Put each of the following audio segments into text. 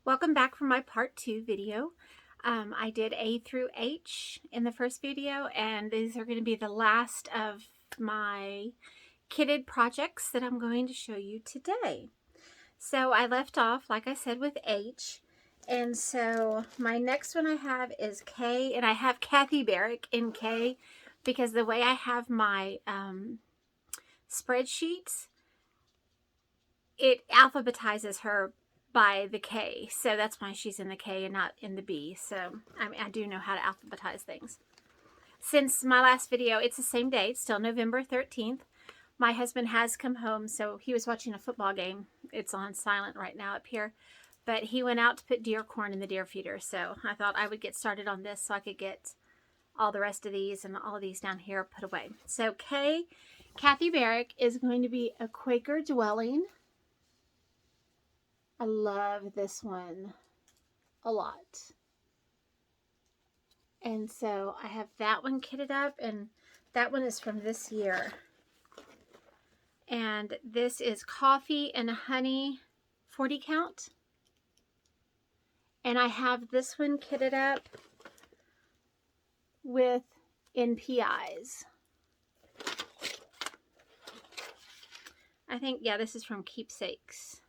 Welcome back for my part 2 video. I did A through H in the first video, and these are going to be the last of my kitted projects that I'm going to show you today. So I left off, like I said, with H, and so my next one I have is K, and I have Kathy Barrick in K because the way I have my spreadsheets, it alphabetizes her by the K, so that's why she's in the K and not in the B. So I do know how to alphabetize things. Since my last video, it's the same day, it's still November 13th. My husband has come home, so he was watching a football game. It's on silent right now up here, but he went out to put deer corn in the deer feeder, so I thought I would get started on this so I could get all the rest of these and all of these down here put away. So K, Kathy Barrick, is going to be a Quaker dwelling. I love this one a lot. And so I have that one kitted up, and that one is from this year. And this is coffee and honey 40 count. And I have this one kitted up with NPIs. I think, yeah, this is from Keepsakes.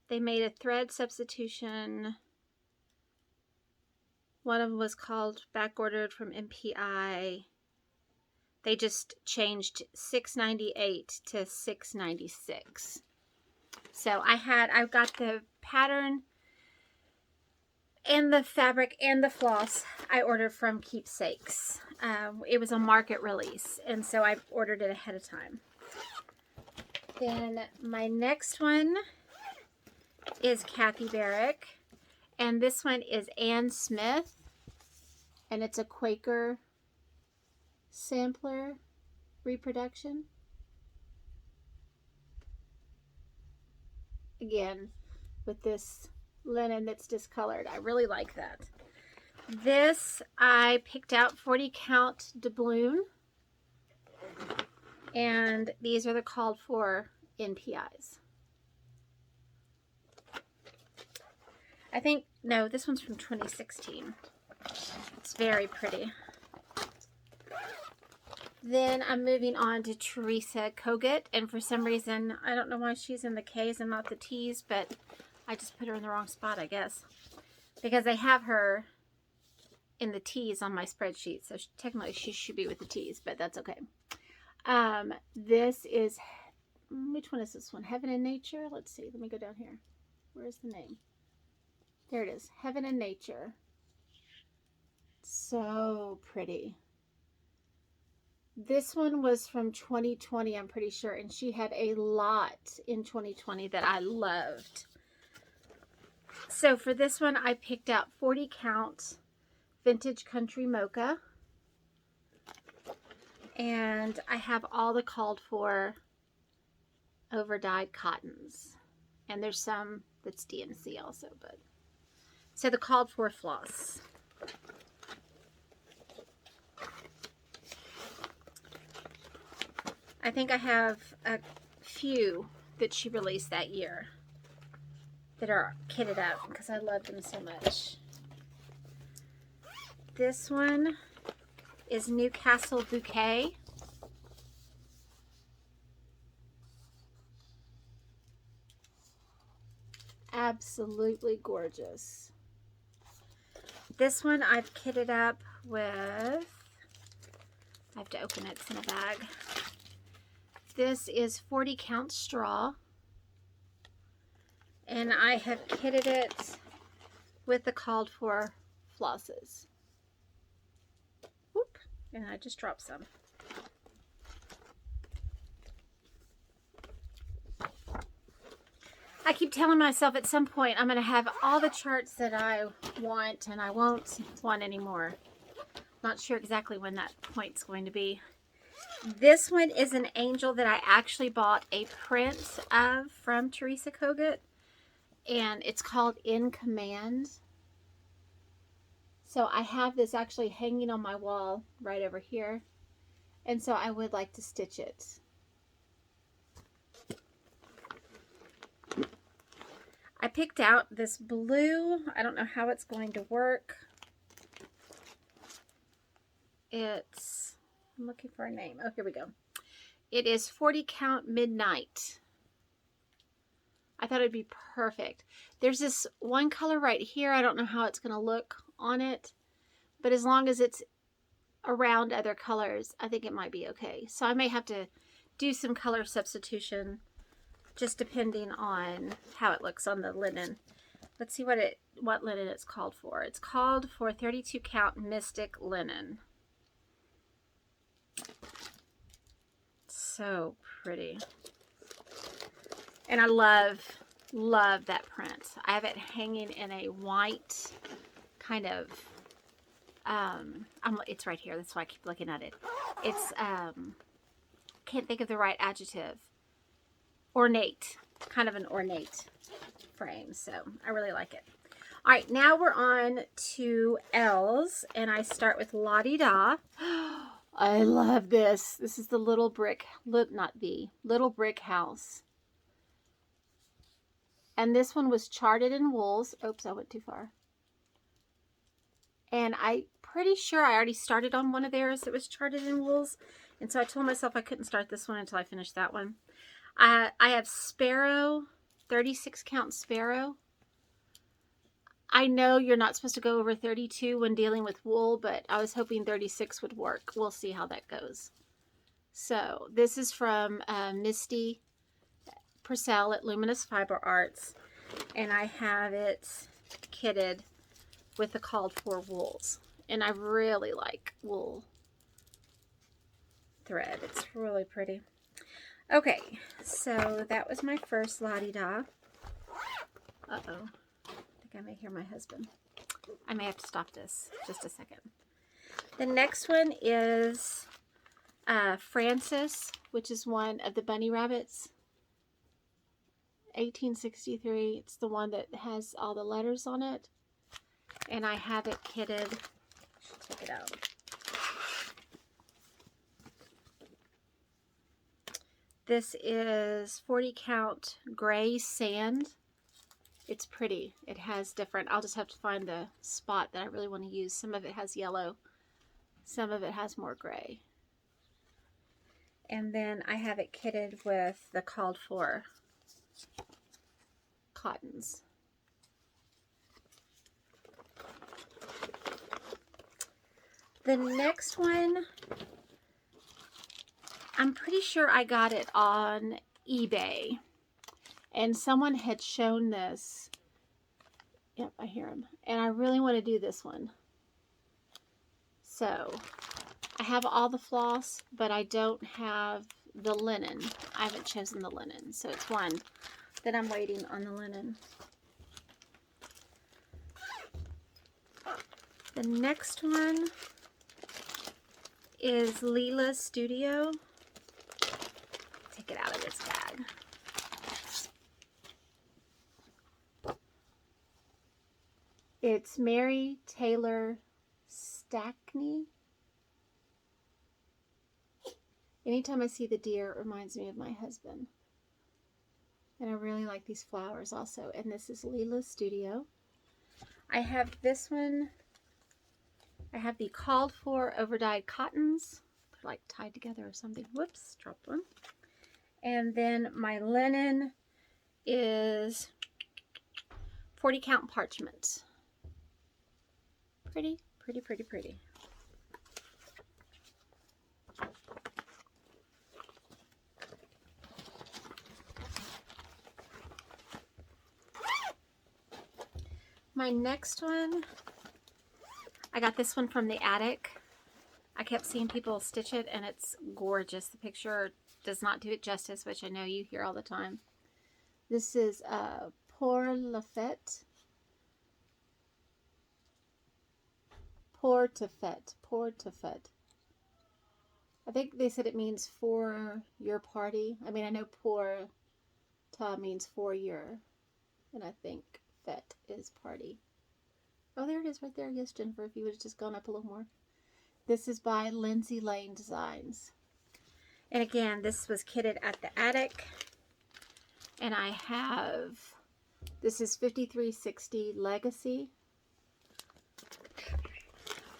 They made a thread substitution. One of them was called back ordered from MPI. They just changed $6.98 to $6.96. So I've got the pattern and the fabric and the floss I ordered from Keepsakes. It was a market release, and so I ordered it ahead of time. Then my next one is Kathy Barrick, and this one is Ann Smith, and it's a Quaker sampler reproduction. Again, with this linen that's discolored. I really like that. This I picked out 40 count doubloon, and these are the called for NPIs. I think, no, this one's from 2016. It's very pretty. Then I'm moving on to Teresa Kogut, and for some reason, I don't know why she's in the K's and not the T's, but I just put her in the wrong spot, I guess. Because I have her in the T's on my spreadsheet, so technically she should be with the T's, but that's okay. This is, which one is this one? Heaven and Nature? Let's see, let me go down here. Where's the name? There it is, Heaven and Nature. So pretty. This one was from 2020, I'm pretty sure, and she had a lot in 2020 that I loved. So for this one, I picked out 40 count vintage country mocha, and I have all the called for over dyed cottons, and there's some that's DMC also, but so the called for floss. I think I have a few that she released that year that are kitted up because I love them so much. This one is Newcastle Bouquet. Absolutely gorgeous. This one I've kitted up with, I have to open it, it's in a bag. This is 40 count straw, and I have kitted it with the called for flosses. Whoop, and I just dropped some. I keep telling myself at some point I'm going to have all the charts that I want, and I won't want anymore. Not sure exactly when that point's going to be. This one is an angel that I actually bought a print of from Teresa Kogut, and it's called In Command. So I have this actually hanging on my wall right over here, and so I would like to stitch it. I picked out this blue. I don't know how it's going to work. It's, I'm looking for a name. Oh, here we go. It is 40 Count Midnight. I thought it'd be perfect. There's this one color right here. I don't know how it's going to look on it, but as long as it's around other colors, I think it might be okay. So I may have to do some color substitution just depending on how it looks on the linen. Let's see what linen it's called for. It's called for 32 Count Mystic Linen. So pretty. And I love that print. I have it hanging in a white kind of, it's right here. That's why I keep looking at it. It's, can't think of the right adjective. Ornate. Kind of an ornate frame. So I really like it. All right, now we're on to L's, and I start with La Di Da. I love this. This is the little brick, little brick house. And this one was charted in wools. Oops, I went too far. And I'm pretty sure I already started on one of theirs that was charted in wools. And so I told myself I couldn't start this one until I finished that one. I have Sparrow, 36 Count Sparrow. I know you're not supposed to go over 32 when dealing with wool, but I was hoping 36 would work. We'll see how that goes. So this is from Misty Purcell at Luminous Fiber Arts, and I have it kitted with the called for wools, and I really like wool thread. It's really pretty. Okay, so that was my first La Di Da. Uh-oh. I think I may hear my husband. I may have to stop this just a second. The next one is Francis, which is one of the bunny rabbits. 1863. It's the one that has all the letters on it. And I have it kitted. Check it out. This is 40 Count Gray Sand. It's pretty. It has different, I'll just have to find the spot that I really want to use. Some of it has yellow. Some of it has more gray. And then I have it kitted with the called for cottons. The next one, I'm pretty sure I got it on eBay. And someone had shown this. Yep, I hear him. And I really want to do this one. So, I have all the floss, but I don't have the linen. I haven't chosen the linen. So, it's one that I'm waiting on the linen. The next one is Leela Studio. Take it out of this bag. It's Mary Taylor Stackney. Anytime I see the deer, it reminds me of my husband. And I really like these flowers also. And this is Leela Studio. I have this one. I have the called for overdyed cottons. They're like tied together or something. Whoops, dropped one. And then my linen is 40 Count Parchment. Pretty, pretty, pretty, pretty. My next one, I got this one from the attic. I kept seeing people stitch it, and it's gorgeous. The picture does not do it justice, which I know you hear all the time. This is Pour la Fête. Pour to fête. Pour to fête. I think they said it means for your party. I mean, I know pour ta means for your, and I think fête is party. Oh, there it is right there. Yes, Jennifer, if you would have just gone up a little more. This is by Lindsay Lane Designs. And again, this was kitted at the attic. And I have This is 5360 Legacy.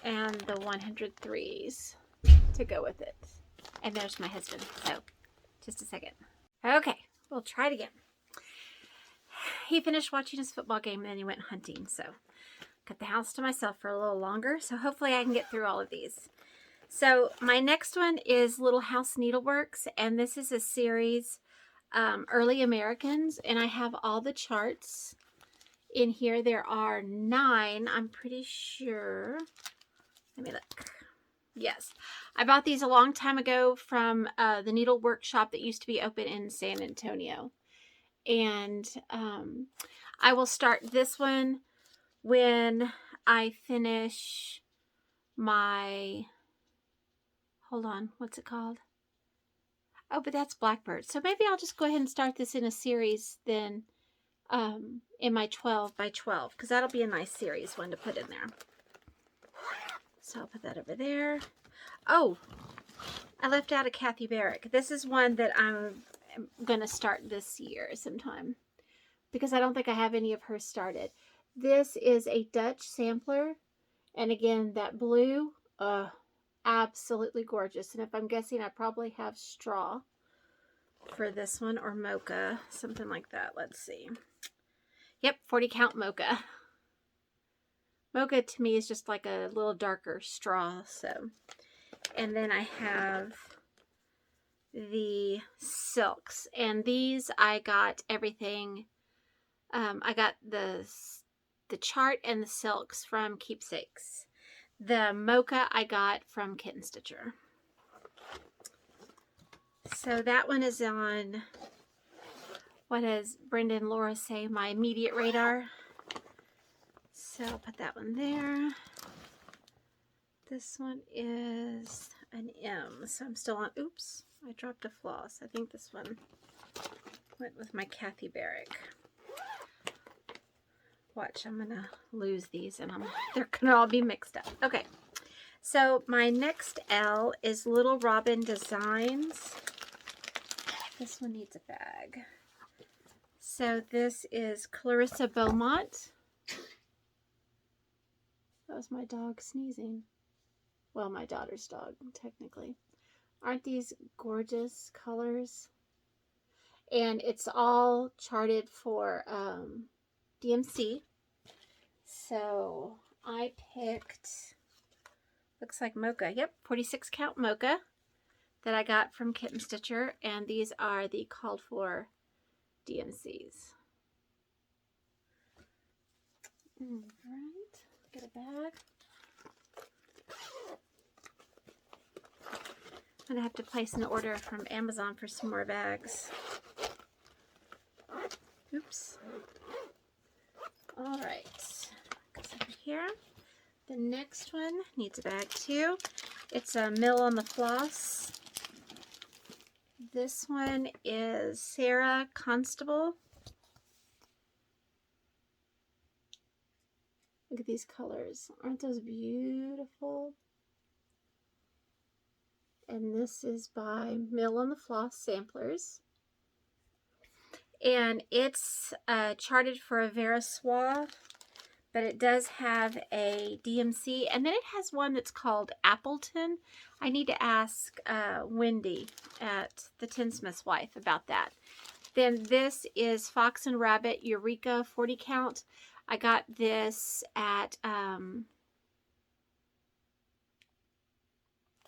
And the 103s to go with it. And there's my husband. So, just a second. Okay, we'll try it again. He finished watching his football game and then he went hunting. So, got the house to myself for a little longer. So, hopefully I can get through all of these. So, my next one is Little House Needleworks. And this is a series, Early Americans. And I have all the charts in here. There are 9, I'm pretty sure. Let me look. Yes. I bought these a long time ago from the needle workshop that used to be open in San Antonio. And I will start this one when I finish my, hold on, what's it called? Oh, but that's Blackbird. So maybe I'll just go ahead and start this in a series then in my 12 by 12, because that'll be a nice series one to put in there. So I'll put that over there. Oh, I left out a Kathy Barrick. This is one that I'm going to start this year sometime, because I don't think I have any of hers started. This is a Dutch sampler. And again, that blue, absolutely gorgeous. And if I'm guessing, I probably have straw for this one, or mocha, something like that. Let's see. Yep, 40 count mocha. Mocha to me is just like a little darker straw. So, and then I have the silks, and these I got everything. I got the chart and the silks from Keepsakes. The mocha I got from Kitten Stitcher. So that one is on, what does Brenda and Laura say, my immediate radar. So I'll put that one there. This one is an M. So I'm still on, oops, I dropped a floss. I think this one went with my Kathy Barrick. Watch, I'm going to lose these and they're going to all be mixed up. Okay, so my next L is Little Robin Designs. This one needs a bag. So this is Clarissa Beaumont. That was my dog sneezing. Well, my daughter's dog, technically. Aren't these gorgeous colors? And it's all charted for DMC. So I picked, looks like mocha. Yep, 46 count mocha that I got from Kitten Stitcher. And these are the called for DMCs. All right, get a bag. I'm going to have to place an order from Amazon for some more bags. Oops. All right. Goes over here. The next one needs a bag too. It's a Mill on the Floss. This one is Sarah Constable. Look at these colors. Aren't those beautiful? And this is by Mill on the Floss Samplers. And it's charted for a Vera Suave, but it does have a DMC. And then it has one that's called Appleton. I need to ask Wendy at the Tinsmith's Wife about that. Then this is Fox and Rabbit Eureka 40 count. I got this at,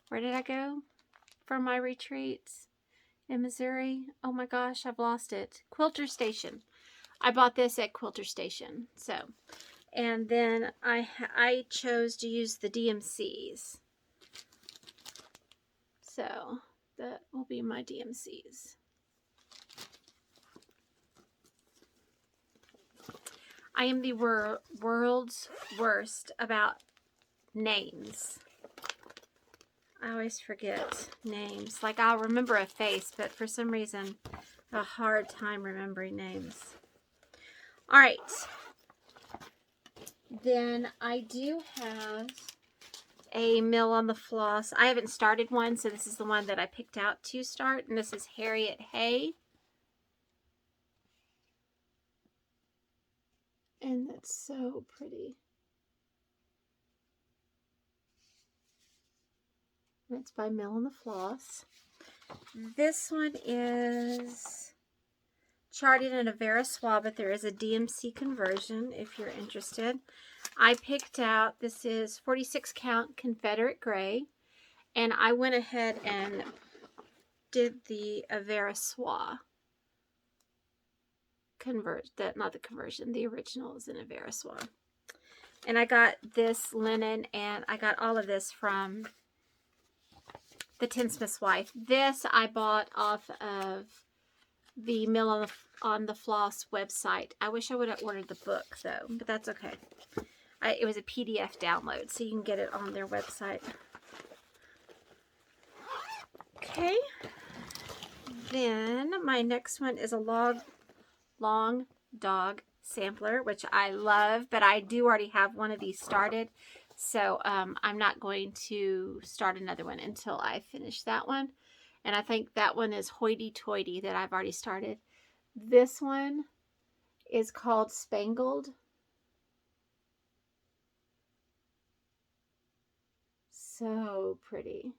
where did I go for my retreats? In Missouri. Oh my gosh, I've lost it. Quilter Station. I bought this at Quilter Station. So, and then I chose to use the DMCs. So, that will be my DMCs. I am the world's worst about names. I always forget names. Like, I'll remember a face, but for some reason, a hard time remembering names. All right. Then I do have a Mill on the Floss. I haven't started one, so this is the one that I picked out to start. And this is Harriet Hay. And that's so pretty. That's by Mill and the Floss. This one is charted in a Vera Swab, but there is a DMC conversion if you're interested. I picked out, this is 46 count Confederate Gray, and I went ahead and did the Avera Soie not the conversion, the original is in Avera Soie. And I got this linen, and I got all of this from the Tinsmith's Wife. This I bought off of the Mill on the Floss website. I wish I would have ordered the book though, but that's okay. It was a PDF download, so you can get it on their website. Okay. Then my next one is a long dog sampler, which I love, but I do already have one of these started. So I'm not going to start another one until I finish that one. And I think that one is Hoity Toity that I've already started. This one is called Spangled. So pretty.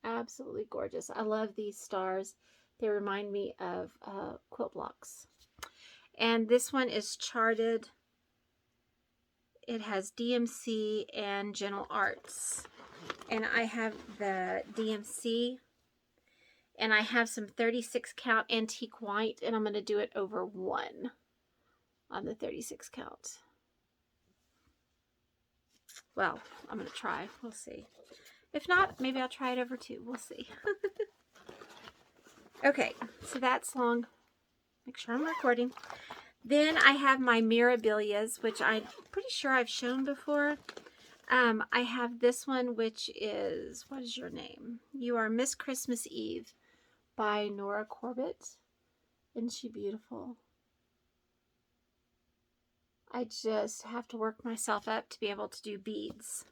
Absolutely gorgeous. I love these stars. They remind me of quilt blocks. And this one is charted. It has DMC and Gentle Arts. And I have the DMC. And I have some 36 count antique white. And I'm going to do it over 1 on the 36 count. Well, I'm going to try. We'll see. If not, maybe I'll try it over 2. We'll see. Okay, so that's long. Make sure I'm recording. Then I have my Mirabilias, which I'm pretty sure I've shown before. I have this one, which is, what is your name? You Are Miss Christmas Eve by Nora Corbett. Isn't she beautiful? I just have to work myself up to be able to do beads.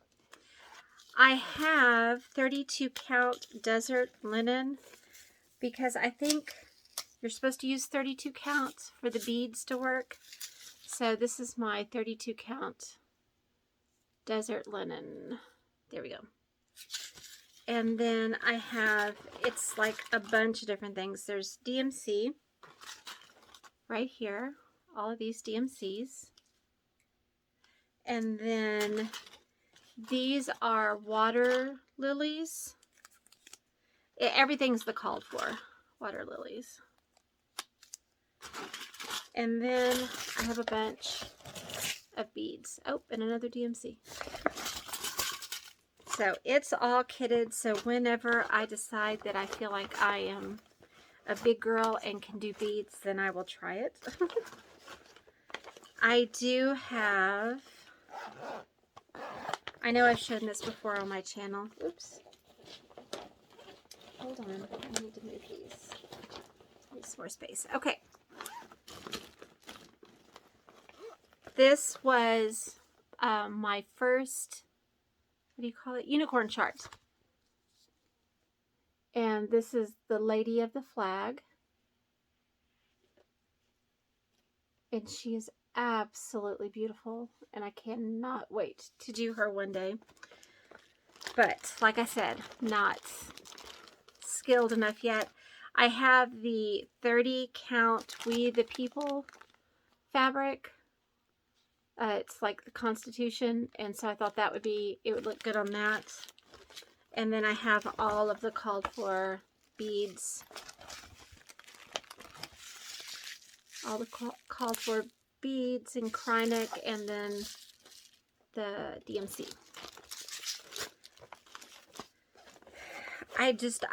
I have 32 count desert linen because I think you're supposed to use 32 count for the beads to work. So this is my 32 count desert linen. There we go. And then I have, it's like a bunch of different things. There's DMC right here. All of these DMCs. And then these are water lilies. Everything's the called for water lilies. And then I have a bunch of beads. Oh, and another DMC. So it's all kitted. So whenever I decide that I feel like I am a big girl and can do beads, then I will try it. I do have, I know I've shown this before on my channel. Oops. Hold on. I need to move these. Need some more space. Okay. This was my first, what do you call it? Unicorn chart. And this is the Lady of the Flag. And she is absolutely beautiful. And I cannot wait to do her one day. But, like I said, not skilled enough yet. I have the 30 count We the People fabric. It's like the Constitution, and so I thought that would be, it would look good on that. And then I have all of the called for beads. All the called for beads and Krynic, and then the DMC. I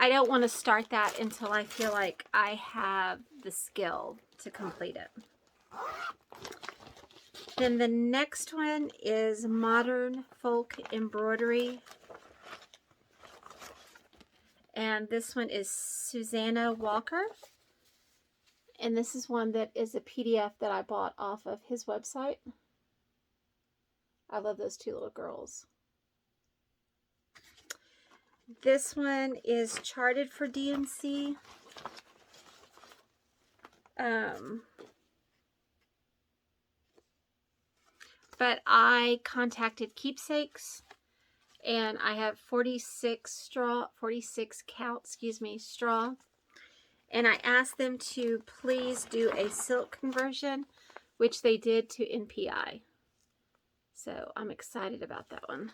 don't want to start that until I feel like I have the skill to complete it. Then the next one is Modern Folk Embroidery. And this one is Susanna Walker. And this is one that is a PDF that I bought off of his website. I love those two little girls. This one is charted for DMC. but I contacted Keepsakes, and I have 46 count, excuse me, straw. And I asked them to please do a silk conversion, which they did to NPI. So I'm excited about that one.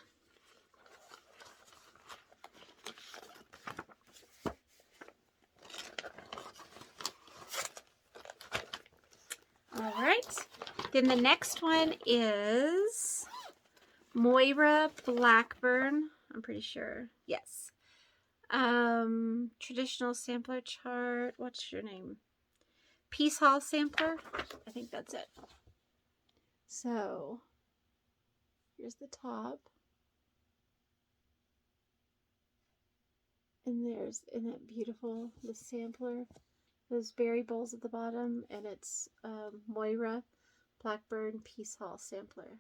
All right. Then the next one is Moira Blackburn. I'm pretty sure. Yes. Traditional sampler chart. What's your name? Peace Hall sampler. I think that's it. So here's the top. And isn't that beautiful? The sampler. Those berry bowls at the bottom. And it's Moira Blackburn Peace Hall sampler.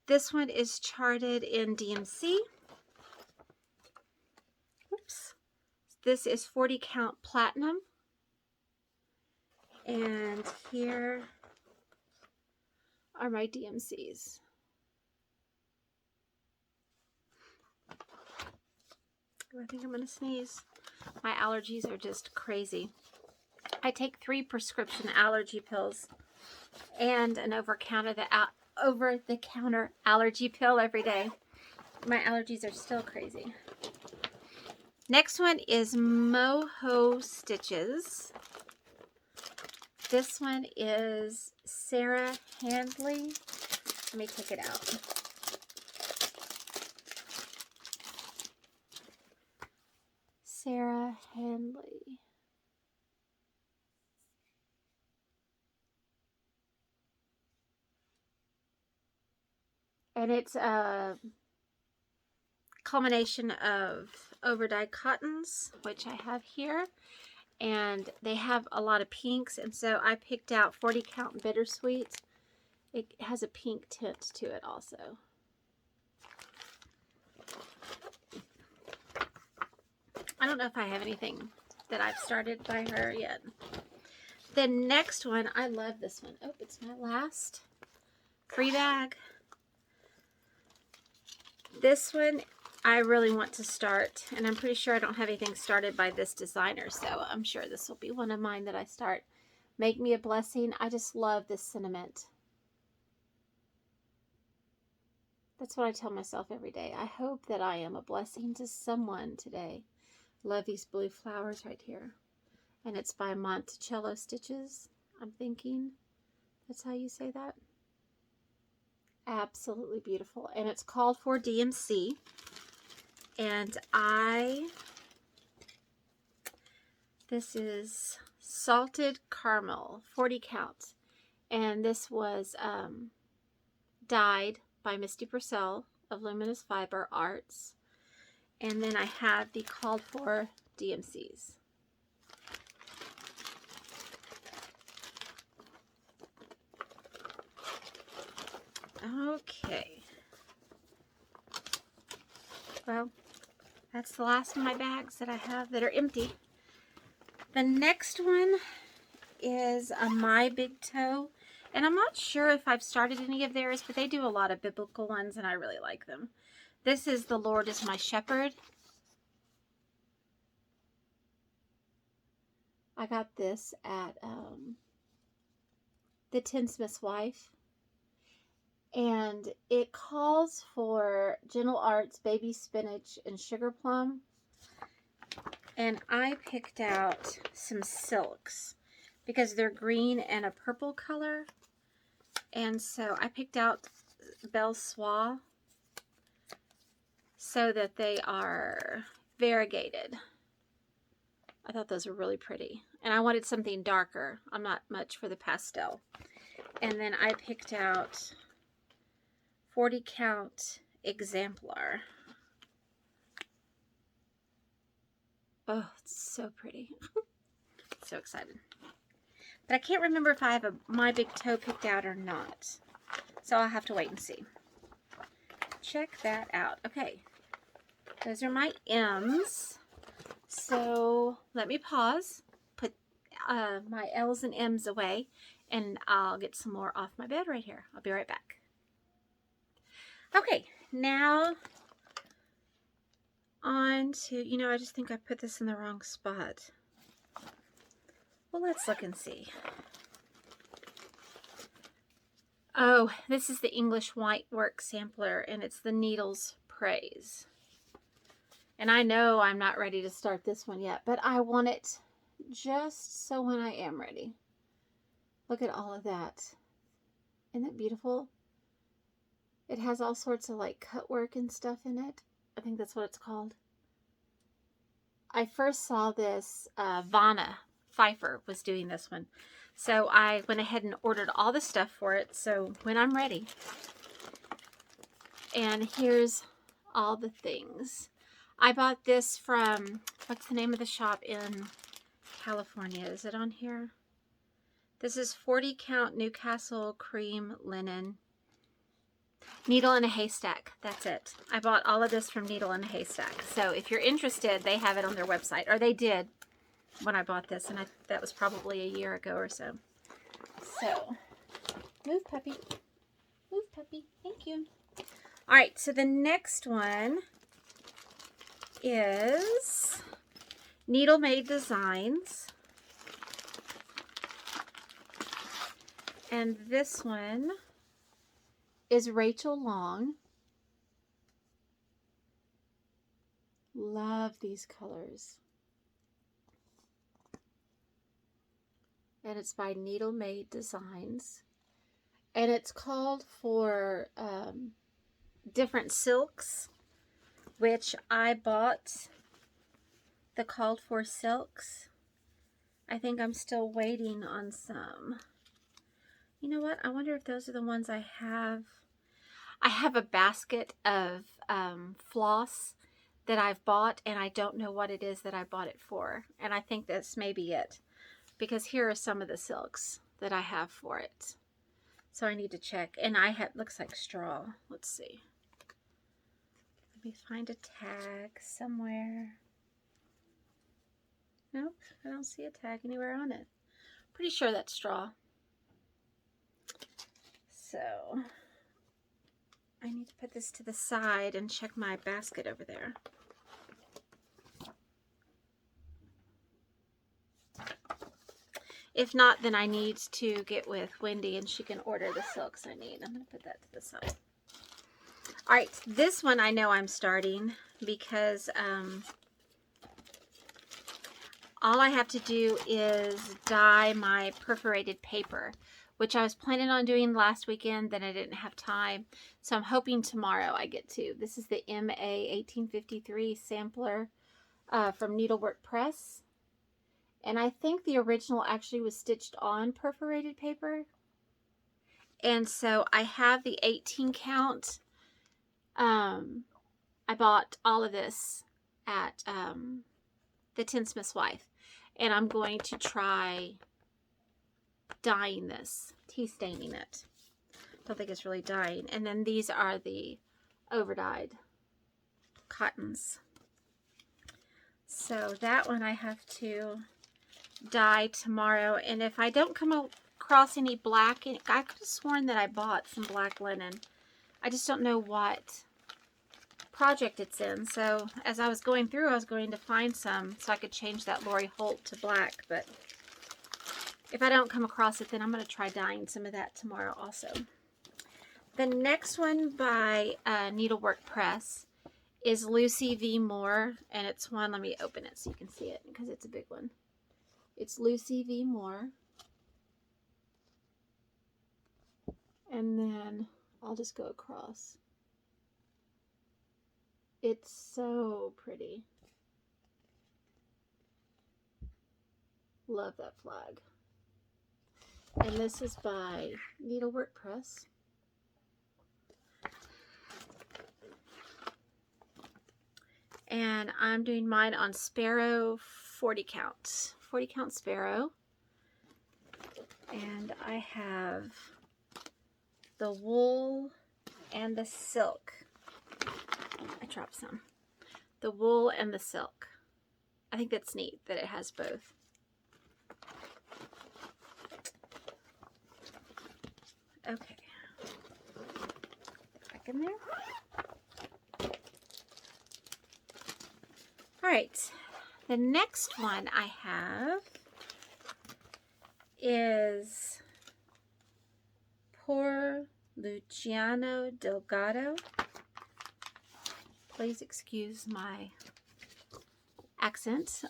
This one is charted in DMC. Oops. This is 40 count platinum. And here are my DMCs. I think I'm going to sneeze. My allergies are just crazy. I take 3 prescription allergy pills and an over-the-counter allergy pill every day. My allergies are still crazy. Next one is Moho Stitches. This one is Sarah Handley. Let me take it out. Sarah Handley. And it's a culmination of over-dyed cottons, which I have here. And they have a lot of pinks, and so I picked out 40 count bittersweet. It has a pink tint to it also. I don't know if I have anything that I've started by her yet. The next one, I love this one. Oh, it's my last free bag. This one I really want to start, and I'm pretty sure I don't have anything started by this designer, so I'm sure this will be one of mine that I start. Make Me a Blessing. I just love this sentiment. That's what I tell myself every day. I hope that I am a blessing to someone today. Love these blue flowers right here. And it's by Monticello Stitches, I'm thinking. That's how you say that? Absolutely beautiful. And it's called for DMC. And this is Salted Caramel, 40 count. And this was dyed by Misty Purcell of Luminous Fiber Arts. And then I have the called for DMCs. Okay. Well, that's the last of my bags that I have that are empty. The next one is a My Big Toe. And I'm not sure if I've started any of theirs, but they do a lot of biblical ones, and I really like them. This is The Lord is My Shepherd. I got this at the Tinsmith's Wife. And it calls for Gentle Arts, Baby Spinach, and Sugar Plum. And I picked out some silks because they're green and a purple color. And so I picked out Belle Soie so that they are variegated. I thought those were really pretty. And I wanted something darker. I'm not much for the pastel. And then I picked out 40 count Exemplar. Oh, it's so pretty. So excited. But I can't remember if I have a My Big Toe picked out or not. So I'll have to wait and see. Check that out. Okay. Those are my M's. So let me pause. Put my L's and M's away. And I'll get some more off my bed right here. I'll be right back. Okay, now on to, you know, I just think I put this in the wrong spot. Well, let's look and see. Oh, this is the English White Work Sampler, and it's the Needles Praise. And I know I'm not ready to start this one yet, but I want it just so when I am ready. Look at all of that. Isn't that beautiful? It has all sorts of like cut work and stuff in it. I think that's what it's called. I first saw this, Vanna Pfeiffer was doing this one. So I went ahead and ordered all the stuff for it. So when I'm ready. And here's all the things. I bought this from, what's the name of the shop in California? Is it on here? This is 40 count Newcastle cream linen. Needle in a Haystack. That's it. I bought all of this from Needle in a Haystack. So if you're interested, they have it on their website. Or they did when I bought this. And that was probably a year ago or so. So, move puppy. Move puppy. Thank you. Alright, so the next one is Needle Made Designs. And this one is Rachel Long. Love these colors. And it's by Needle Made Designs. And it's called for different silks, which I bought the called for silks. I think I'm still waiting on some. You know what? I wonder if those are the ones I have. I have a basket of floss that I've bought, and I don't know what it is that I bought it for. And I think this may be it, because here are some of the silks that I have for it. So I need to check. And I have, looks like straw. Let's see. Let me find a tag somewhere. Nope, I don't see a tag anywhere on it. Pretty sure that's straw. So I need to put this to the side and check my basket over there. If not, then I need to get with Wendy and she can order the silks I need. I'm going to put that to the side. All right, this one I know I'm starting because all I have to do is dye my perforated paper, which I was planning on doing last weekend, then I didn't have time. So I'm hoping tomorrow I get to. This is the MA 1853 sampler from Needlework Press. And I think the original actually was stitched on perforated paper. And so I have the 18 count. I bought all of this at the Tinsmith's Wife. And I'm going to try dyeing this, tea staining it. Don't think it's really dyeing. And then these are the over-dyed cottons. So that one I have to dye tomorrow. And if I don't come across any black, I could have sworn that I bought some black linen. I just don't know what project it's in. So as I was going through, I was going to find some so I could change that Lori Holt to black. But if I don't come across it, then I'm going to try dyeing some of that tomorrow also. The next one by Needlework Press is Lucy V. Moore. And it's one, let me open it so you can see it because it's a big one. It's Lucy V. Moore. And then I'll just go across. It's so pretty. Love that flag. And this is by Needlework Press. And I'm doing mine on Sparrow 40 count. 40 count Sparrow. And I have the wool and the silk. I dropped some. The wool and the silk. I think that's neat that it has both. Okay. Back in there. All right. The next one I have is Por Luciano Delgado. Please excuse my accent.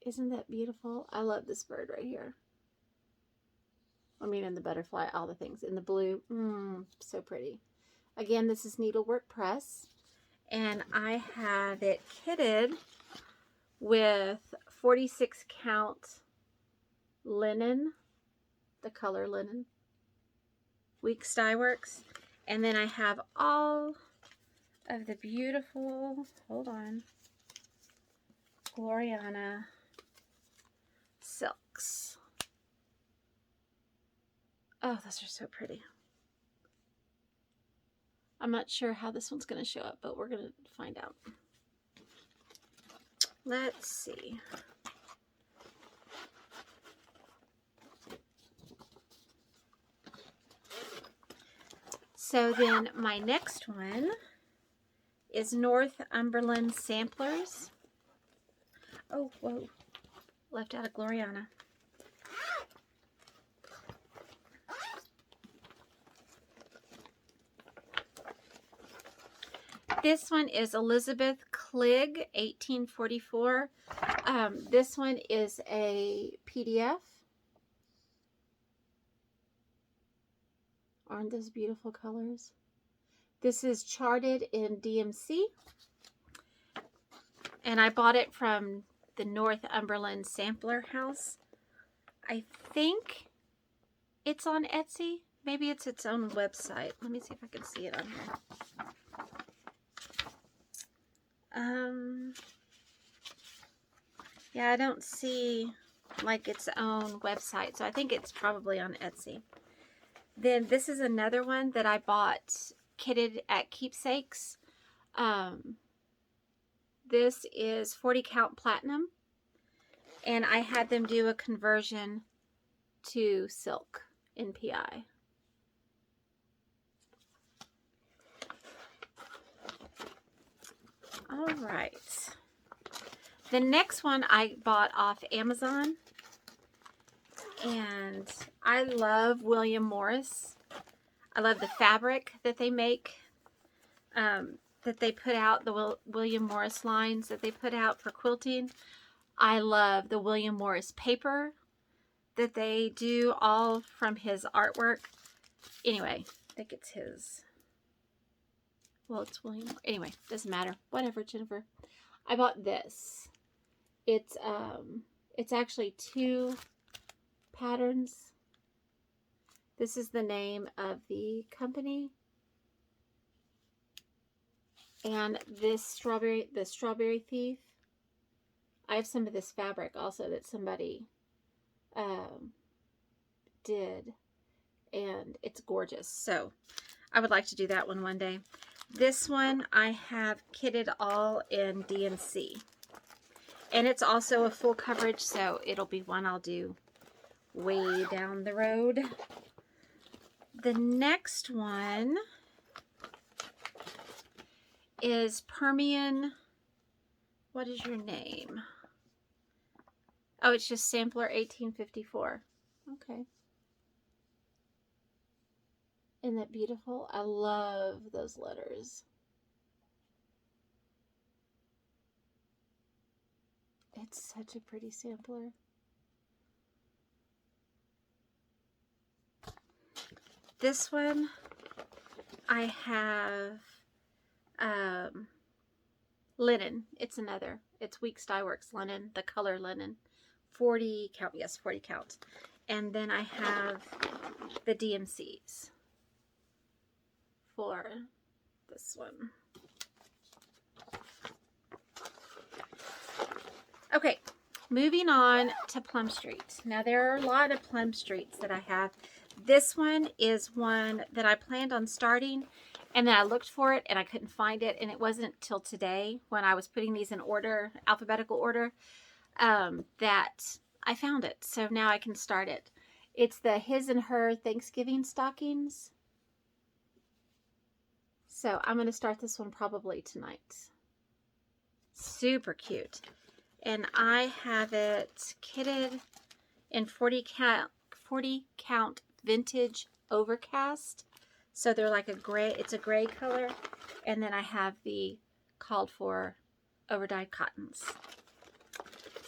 Isn't that beautiful? I love this bird right here. I mean, in the butterfly, all the things. In the blue, so pretty. Again, this is Needlework Press, and I have it kitted with 46 count linen, the color linen, Weeks Dye Works, and then I have all of the beautiful, hold on, Gloriana silks. Oh, those are so pretty. I'm not sure how this one's going to show up, but we're going to find out. Let's see. So then my next one is Northumberland Samplers. Oh, whoa. Left out of Gloriana. This one is Elizabeth Cligg, 1844. This one is a PDF. Aren't those beautiful colors? This is charted in DMC. And I bought it from the Northumberland Sampler House. I think it's on Etsy. Maybe it's its own website. Let me see if I can see it on here. Yeah, I don't see like its own website, so I think it's probably on Etsy. Then this is another one that I bought kitted at Keepsakes. This is 40 count platinum, and I had them do a conversion to silk in PI. All right. The next one I bought off Amazon, and I love William Morris. I love the fabric that they make, that they put out, the William Morris lines that they put out for quilting. I love the William Morris paper that they do, all from his artwork. Anyway, I think it's his. Well, it's William. Anyway, doesn't matter. Whatever, Jennifer. I bought this. It's actually 2 patterns. This is the name of the company. And this the Strawberry Thief. I have some of this fabric also that somebody did, and it's gorgeous. So I would like to do that one day. This one I have kitted all in DNC, and it's also a full coverage, so it'll be one I'll do way down the road. The next one is Permian. What is your name? Oh, it's just Sampler 1854. Okay. Isn't that beautiful? I love those letters. It's such a pretty sampler. This one, I have linen. It's Weeks Dye Works linen, the color linen. 40 count, yes, 40 count. And then I have the DMCs for this one. Okay, moving on to Plum Street. Now, there are a lot of Plum Streets that I have. This one is one that I planned on starting, and then I looked for it and I couldn't find it, and it wasn't till today when I was putting these in order, alphabetical order, that I found it. So now I can start it. It's the his and her Thanksgiving stockings. So I'm going to start this one probably tonight. Super cute. And I have it kitted in 40 count vintage overcast. So they're like a gray, it's a gray color. And then I have the called for overdyed cottons.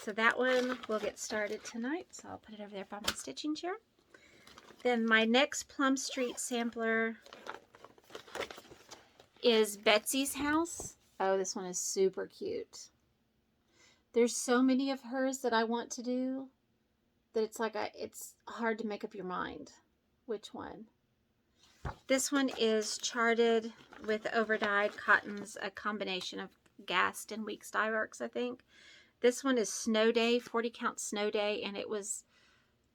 So that one will get started tonight. So I'll put it over there by my stitching chair. Then my next Plum Street sampler is Betsy's House. Oh, this one is super cute. There's so many of hers that I want to do that it's like it's hard to make up your mind which one. This one is charted with overdyed cottons, a combination of Gast and Weeks dye works, I think. This one is Snow Day, 40 count Snow Day, and it was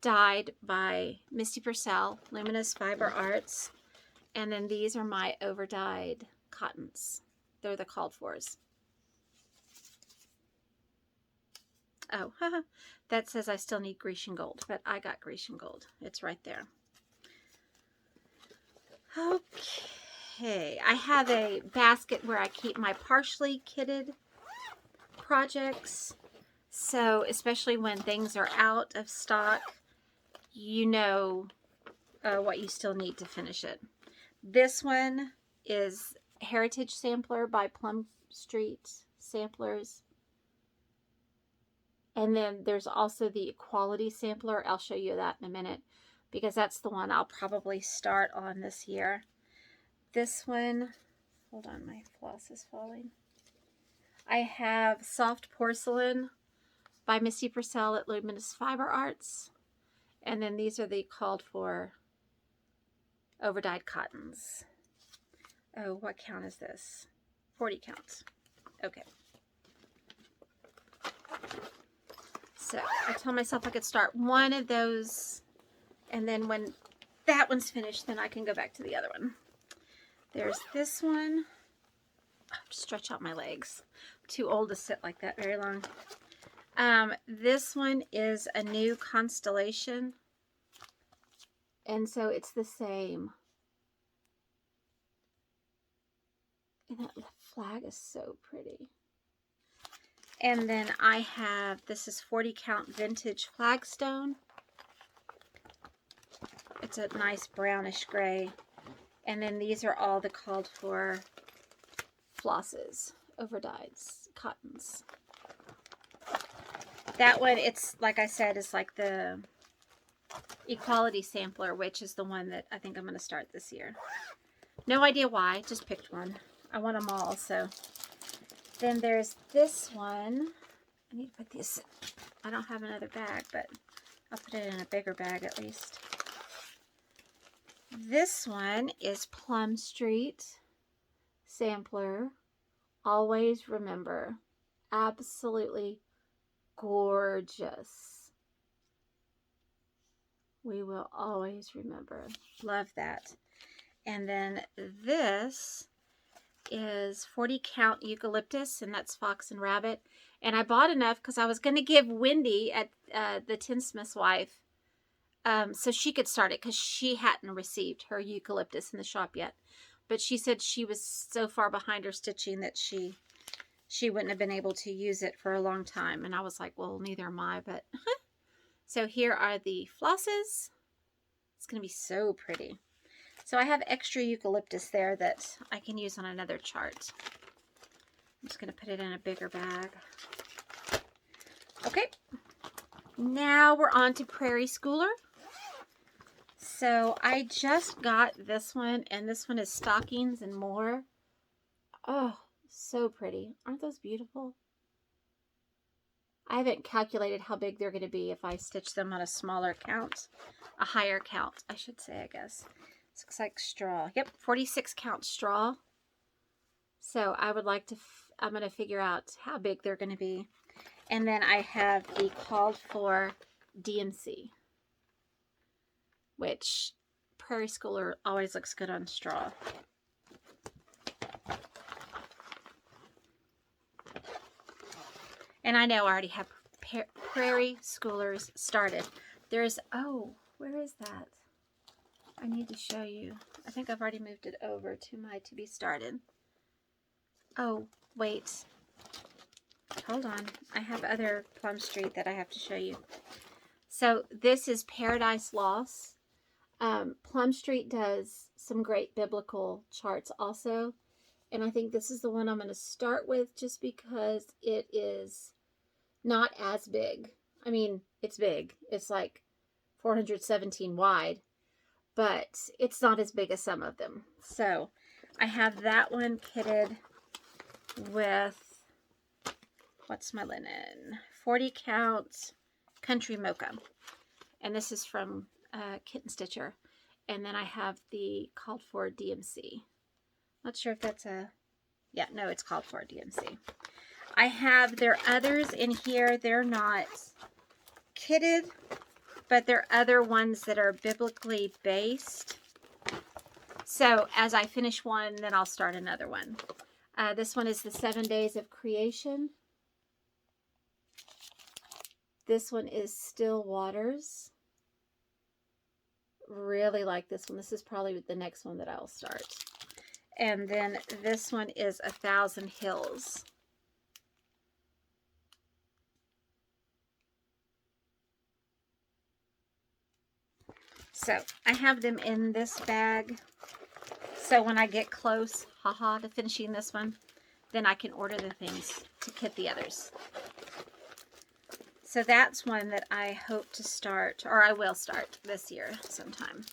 dyed by Misty Purcell, Luminous Fiber Arts. And then these are my overdyed cottons. They're the called fors. Oh, that says I still need Grecian Gold, but I got Grecian Gold. It's right there. Okay, I have a basket where I keep my partially kitted projects. So, especially when things are out of stock, you know what you still need to finish it. This one is Heritage Sampler by Plum Street Samplers. And then there's also the Equality Sampler. I'll show you that in a minute because that's the one I'll probably start on this year. This one, hold on, my floss is falling. I have Soft Porcelain by Misty Purcell at Luminous Fiber Arts. And then these are the called for overdyed cottons. Oh, what count is this? 40 counts. Okay. So I told myself I could start one of those, and then when that one's finished, then I can go back to the other one. There's this one. Oh, stretch out my legs. I'm too old to sit like that very long. This one is a new constellation, and so it's the same. And that flag is so pretty. And then I have, this is 40 count vintage flagstone. It's a nice brownish gray. And then these are all the called for flosses, overdyeds, cottons. That one, it's like I said, is like the Equality Sampler, which is the one that I think I'm going to start this year. No idea why, just picked one. I want them all, so. Then there's this one. I need to put this, I don't have another bag, but I'll put it in a bigger bag at least. This one is Plum Street Sampler. Always remember. Absolutely gorgeous. We will always remember. Love that. And then this is 40 count eucalyptus, and that's Fox and Rabbit. And I bought enough because I was going to give Wendy at the Tinsmith's wife so she could start it because she hadn't received her eucalyptus in the shop yet. But she said she was so far behind her stitching that she wouldn't have been able to use it for a long time. And I was like, well, neither am I. But so here are the flosses. It's going to be so pretty. So I have extra eucalyptus there that I can use on another chart. I'm just going to put it in a bigger bag. Okay. Now we're on to Prairie Schooler. So I just got this one, and this one is Stockings and More. Oh, so pretty. Aren't those beautiful? I haven't calculated how big they're going to be if I stitch them on a smaller count. A higher count, I should say, I guess. This looks like straw. Yep, 46 count straw. So I would like to, I'm going to figure out how big they're going to be. And then I have the called for DMC, which Prairie Schooler always looks good on straw. And I know I already have Prairie Schoolers started. There's, oh, Where is that? I need to show you. I think I've already moved it over to my to be started. Oh, wait. Hold on. I have other Plum Street that I have to show you. So this is Paradise Lost. Plum Street does some great biblical charts also. And I think this is the one I'm going to start with just because it is not as big. I mean, it's big. It's like 417 wide, but it's not as big as some of them. So I have that one kitted with, what's my linen? 40 count Country Mocha. And this is from Kitten Stitcher. And then I have the called for DMC. Not sure if that's a, yeah, no, it's called for DMC. I have their others in here. They're not kitted, but they're other ones that are biblically based. So as I finish one, then I'll start another one. This one is the 7 Days of Creation. This one is Still Waters. Really like this one. This is probably the next one that I'll start. And then this one is 1,000 Hills. So I have them in this bag. So when I get close, to finishing this one, then I can order the things to kit the others. So that's one that I hope to start, or I will start this year sometime.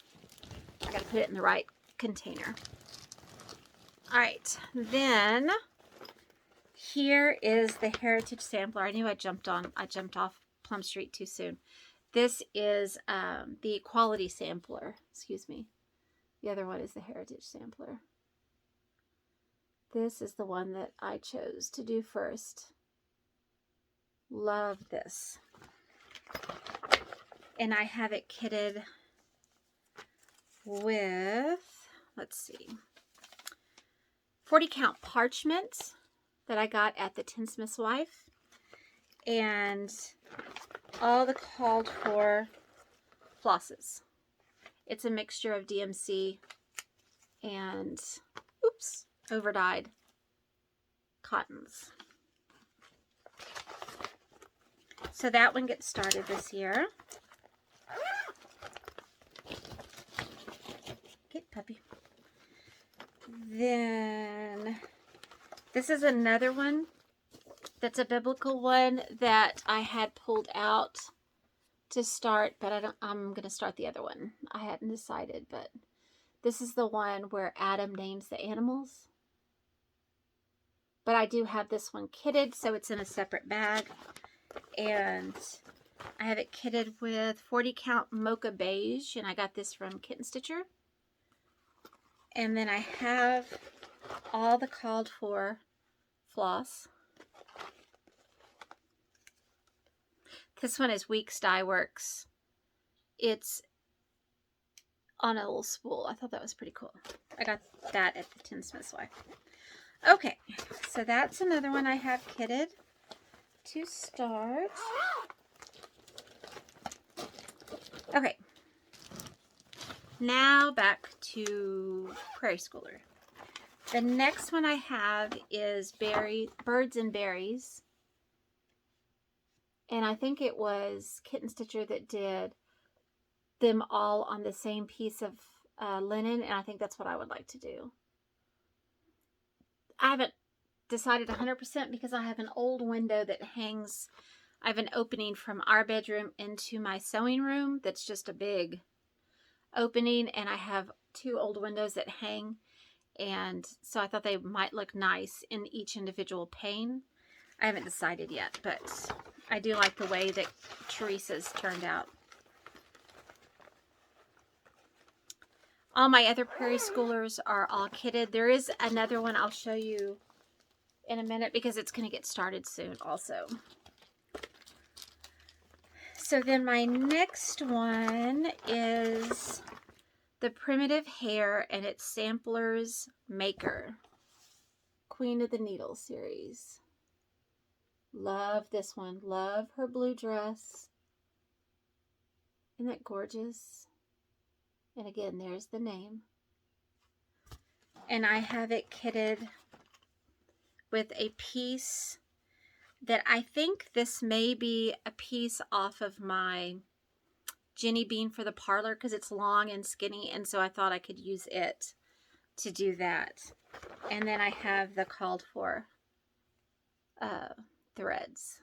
I got to put it in the right container. All right, then here is the Heritage Sampler. I knew I jumped off Plum Street too soon. This is the Quality Sampler. Excuse me. The other one is the Heritage Sampler. This is the one that I chose to do first. Love this. And I have it kitted with, let's see, 40 count parchment that I got at the Tinsmith's Wife. And all the called for flosses. It's a mixture of DMC and, oops, overdyed cottons. So that one gets started this year. Get puppy. Then this is another one that's a biblical one that I had pulled out to start, but I'm going to start the other one. I hadn't decided, but this is the one where Adam names the animals. But I do have this one kitted, so it's in a separate bag. And I have it kitted with 40 count Mocha Beige, and I got this from Kitten Stitcher. And then I have all the called for floss. This one is Weeks Dye Works. It's on a little spool. I thought that was pretty cool. I got that at the Tinsmith's Wife. Okay, so that's another one I have kitted to start. Okay, now back to Prairie Schooler. The next one I have is Birds and Berries. And I think it was Kitten Stitcher that did them all on the same piece of linen. And I think that's what I would like to do. I haven't decided 100% because I have an old window that hangs. I have an opening from our bedroom into my sewing room that's just a big opening. And I have two old windows that hang. And so I thought they might look nice in each individual pane. I haven't decided yet, but I do like the way that Teresa's turned out. All my other Prairie Schoolers are all kitted. There is another one I'll show you in a minute because it's going to get started soon also. So then my next one is the Primitive Hair, and it's Sampler's Maker. Queen of the Needle series. Love this one. Love her blue dress. Isn't that gorgeous? And again, there's the name. And I have it kitted with a piece that I think this may be a piece off of my Jenny Bean for the parlor because it's long and skinny, and so I thought I could use it to do that. And then I have the called for threads.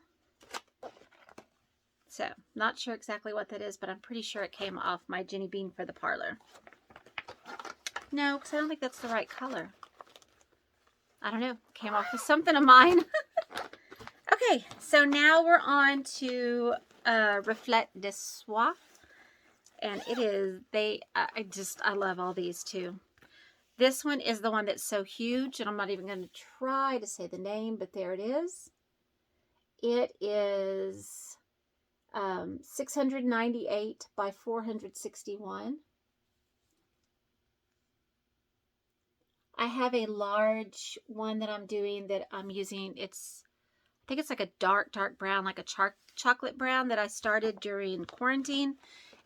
So, not sure exactly what that is, but I'm pretty sure it came off my Jenny Bean for the parlor. No, because I don't think that's the right color. I don't know. Came off with something of mine. Okay, so now we're on to Reflet de Soie. And it is, I love all these too. This one is the one that's so huge, and I'm not even going to try to say the name, but there it is. It is 698 by 461. I have a large one that I'm doing that I'm using. I think it's like a dark brown, like a chocolate brown that I started during quarantine.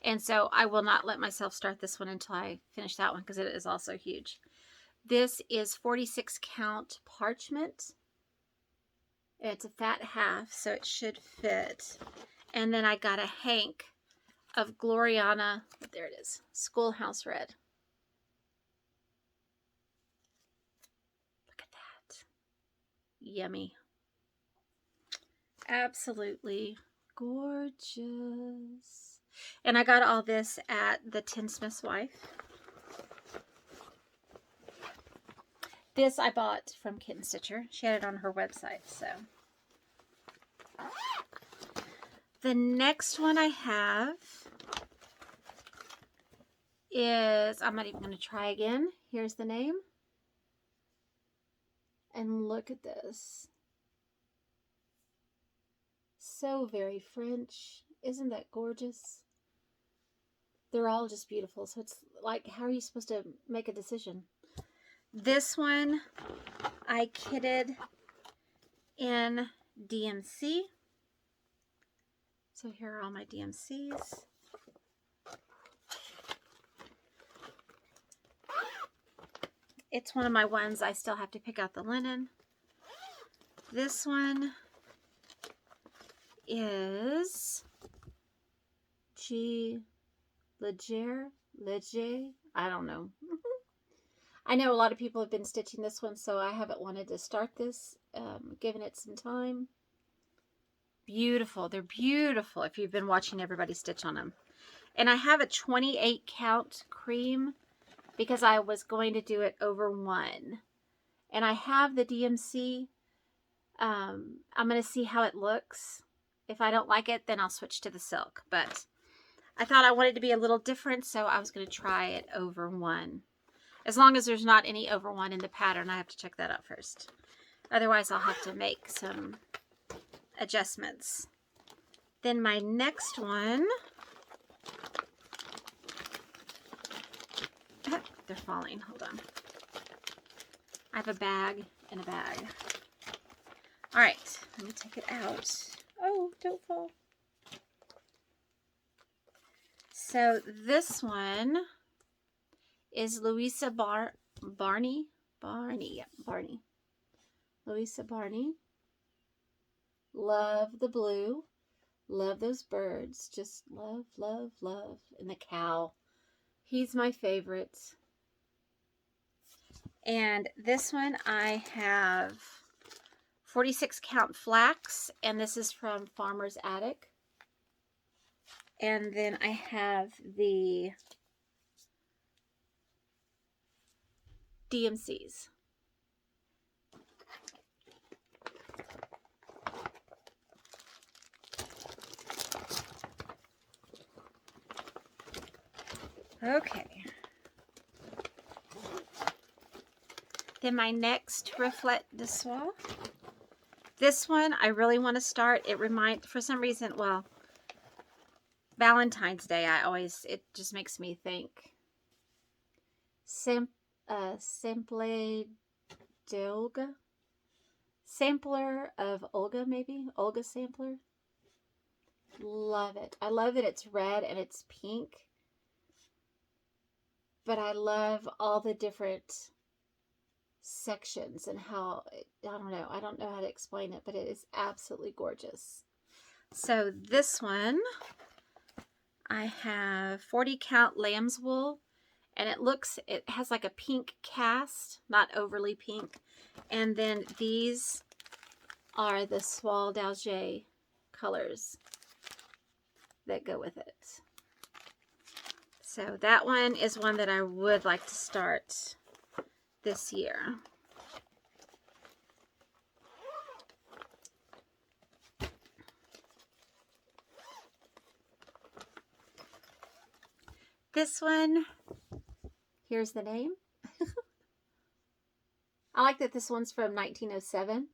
And so I will not let myself start this one until I finish that one because it is also huge. This is 46 count parchment. It's a fat half, so it should fit. And then I got a hank of Gloriana, there it is, Schoolhouse Red. Look at that. Yummy. Absolutely gorgeous. And I got all this at the Tinsmith's Wife. This I bought from Kitten Stitcher. She had it on her website, so. The next one I have is, I'm not even going to try again. Here's the name. And look at this. So very French. Isn't that gorgeous? They're all just beautiful. So it's like, how are you supposed to make a decision? This one I kitted in DMC. So here are all my DMCs. It's one of my ones I still have to pick out the linen. This one is Leger, I don't know. I know a lot of people have been stitching this one, so I haven't wanted to start this, giving it some time. Beautiful. They're beautiful if you've been watching everybody stitch on them. And I have a 28 count cream because I was going to do it over one. And I have the DMC. I'm going to see how it looks. If I don't like it, then I'll switch to the silk. But I thought I wanted to be a little different, so I was going to try it over one. As long as there's not any over one in the pattern, I have to check that out first. Otherwise, I'll have to make some adjustments. Then my next one, they're falling, hold on. I have a bag and a bag. All right, let me take it out. Oh, don't fall. So this one is Louisa Barney. Louisa Barney. Love the blue. Love those birds. Just love, love, love. And the cow. He's my favorite. And this one I have 46 count flax. And this is from Farmer's Attic. And then I have the DMCs. Okay. Then my next Reflet de Soie. This one I really want to start. For some reason, well, Valentine's Day, it just makes me think. Simple d'Olga. Sampler of Olga, maybe? Olga Sampler. Love it. I love that it's red and it's pink. But I love all the different sections and how, I don't know how to explain it, but it is absolutely gorgeous. So this one, I have 40 count lamb's wool, and it has like a pink cast, not overly pink. And then these are the Soie d'Alger colors that go with it. So that one is one that I would like to start this year. This one, here's the name. I like that this one's from 1907.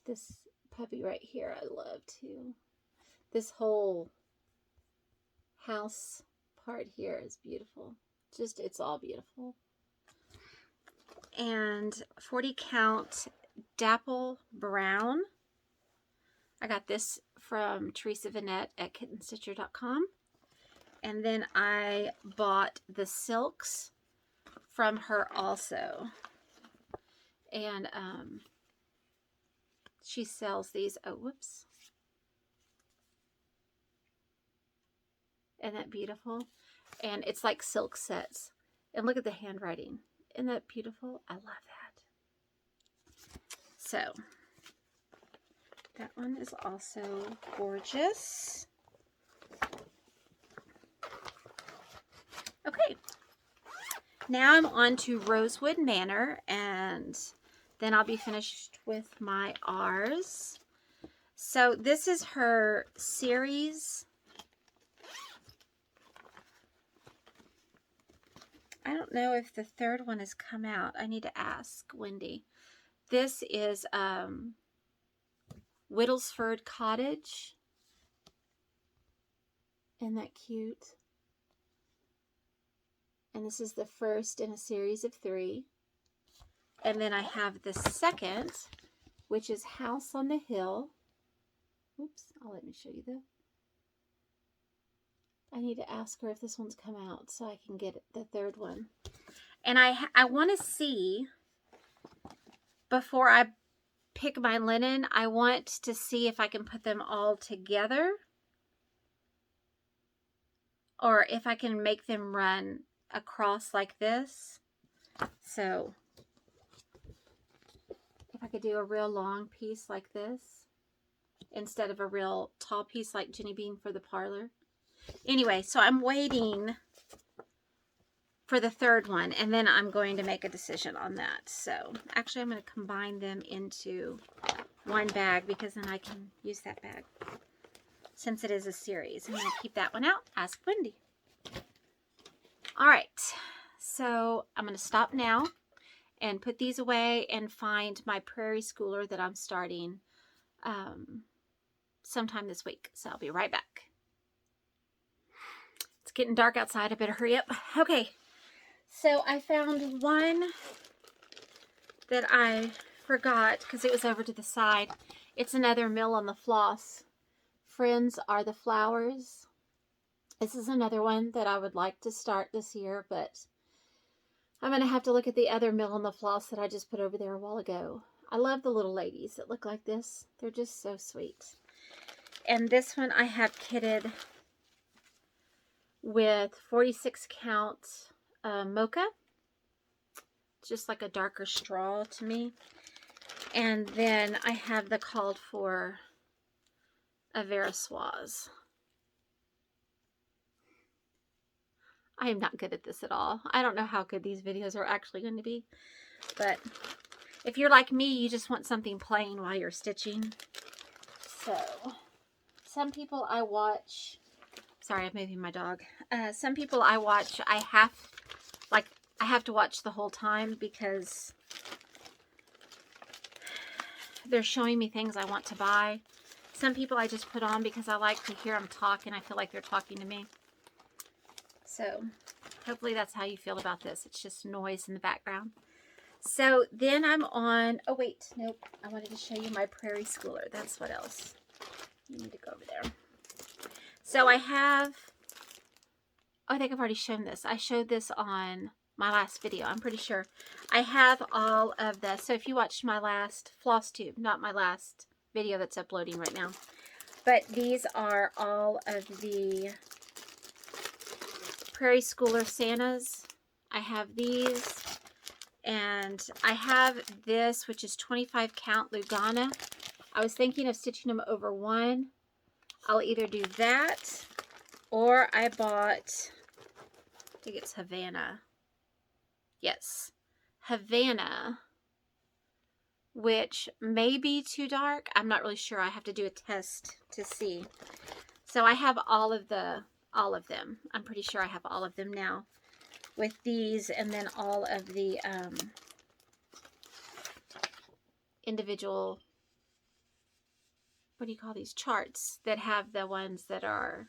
This puppy right here I love too. This whole house part here is beautiful. Just, it's all beautiful. And 40 count Dapple Brown. I got this from Teresa Vanette at kittenstitcher.com. And then I bought the silks from her also. And she sells these. Oh, whoops. Isn't that beautiful? And it's like silk sets. And look at the handwriting. Isn't that beautiful? I love that. So, that one is also gorgeous. Okay. Now I'm on to Rosewood Manor, and then I'll be finished with my R's. So this is her series. I don't know if the third one has come out. I need to ask Wendy. This is Whittlesford Cottage. Isn't that cute? And this is the first in a series of 3. And then I have the second, which is House on the Hill. Oops, let me show you though. I need to ask her if this one's come out so I can get the third one. And I want to see, before I pick my linen, I want to see if I can put them all together, or if I can make them run across like this. So if I could do a real long piece like this instead of a real tall piece like Jenny Bean for the parlor. Anyway, so I'm waiting for the third one, and then I'm going to make a decision on that. So actually I'm going to combine them into one bag, because then I can use that bag since it is a series. I'm going to keep that one out. Ask Wendy. All right, so I'm going to stop now and put these away and find my Prairie Schooler that I'm starting sometime this week. So I'll be right back. It's getting dark outside. I better hurry up. Okay, so I found one that I forgot because it was over to the side. It's another Mill on the Floss. Friends Are the Flowers. This is another one that I would like to start this year, but I'm going to have to look at the other Mill on the Floss that I just put over there a while ago. I love the little ladies that look like this. They're just so sweet. And this one I have kitted with 46 count mocha. Just like a darker straw to me. And then I have the called for a Verissoise. I am not good at this at all. I don't know how good these videos are actually going to be. But if you're like me, you just want something plain while you're stitching. So, some people I watch... Sorry, I'm moving my dog. Some people I watch, I have to watch the whole time because they're showing me things I want to buy. Some people I just put on because I like to hear them talk and I feel like they're talking to me. So, hopefully that's how you feel about this. It's just noise in the background. So then I'm on, oh wait, nope. I wanted to show you my Prairie Schooler. That's what else. You need to go over there. So I have, oh, I think I've already shown this. I showed this on my last video, I'm pretty sure. I have all of the, so if you watched my last floss tube, not my last video that's uploading right now, but these are all of the Prairie Schooler Santas. I have these, and I have this, which is 25 count Lugana. I was thinking of stitching them over one. I'll either do that, or I bought, I think it's Havana. Yes, Havana, which may be too dark. I'm not really sure. I have to do a test to see. So I have all of them. I'm pretty sure I have all of them now with these, and then all of the individual, what do you call these, charts that have the ones that are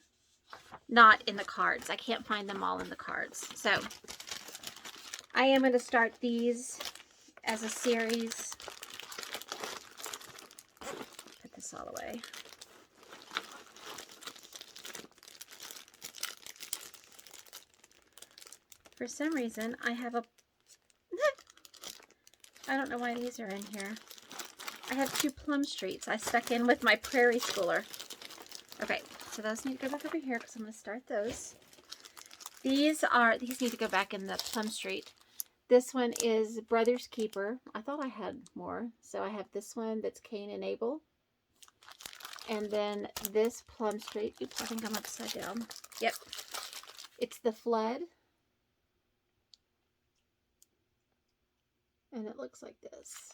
not in the cards. I can't find them all in the cards. So I am going to start these as a series. Put this all away. For some reason, I have a, I don't know why these are in here. I have 2 Plum Streets I stuck in with my Prairie Schooler. Okay, so those need to go back over here because I'm going to start those. These need to go back in the Plum Street. This one is Brother's Keeper. I thought I had more. So I have this one that's Cain and Abel. And then this Plum Street. Oops, I think I'm upside down. Yep. It's the Flood. And it looks like this.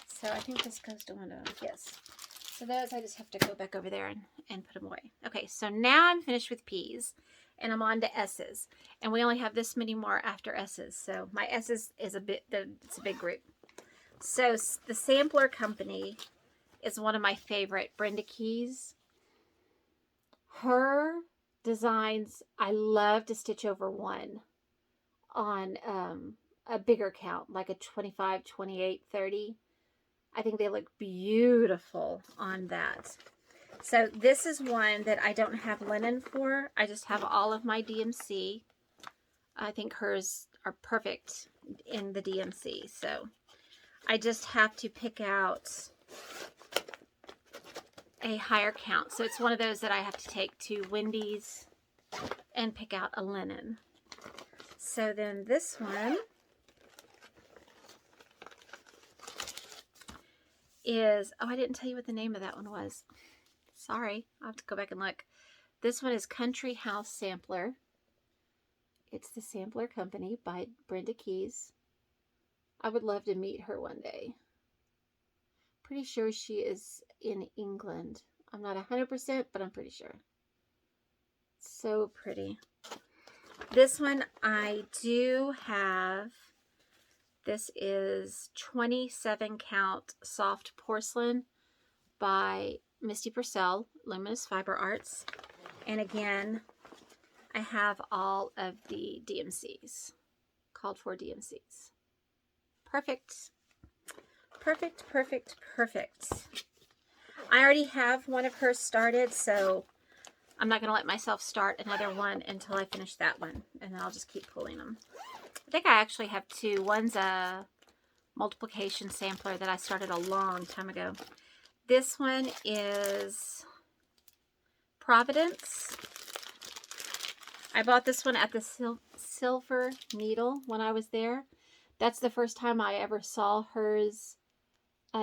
So I think this goes to one of them. Yes. So those I just have to go back over there and put them away. Okay, so now I'm finished with P's. And I'm on to S's. And we only have this many more after S's. So my S's is it's a big group. So the Sampler Company is one of my favorite. Brenda Keys. Her designs, I love to stitch over one on a bigger count, like a 25, 28, 30. I think they look beautiful on that. So this is one that I don't have linen for. I just have all of my DMC. I think hers are perfect in the DMC. So I just have to pick out a higher count. So it's one of those that I have to take to Wendy's and pick out a linen. So then this one is, oh, I didn't tell you what the name of that one was. Sorry, I'll have to go back and look. This one is Country House Sampler. It's the Sampler Company by Brenda Keys. I would love to meet her one day. Pretty sure she is in England. I'm not 100%, but I'm pretty sure. So pretty. This one I do have. This is 27 count soft porcelain by Misty Purcell, Luminous Fiber Arts. And again, I have all of the DMCs, called for DMCs. Perfect. Perfect, perfect, perfect. I already have one of hers started, so I'm not going to let myself start another one until I finish that one. And then I'll just keep pulling them. I think I actually have 2. One's a multiplication sampler that I started a long time ago. This one is Providence. I bought this one at the Silver Needle when I was there. That's the first time I ever saw hers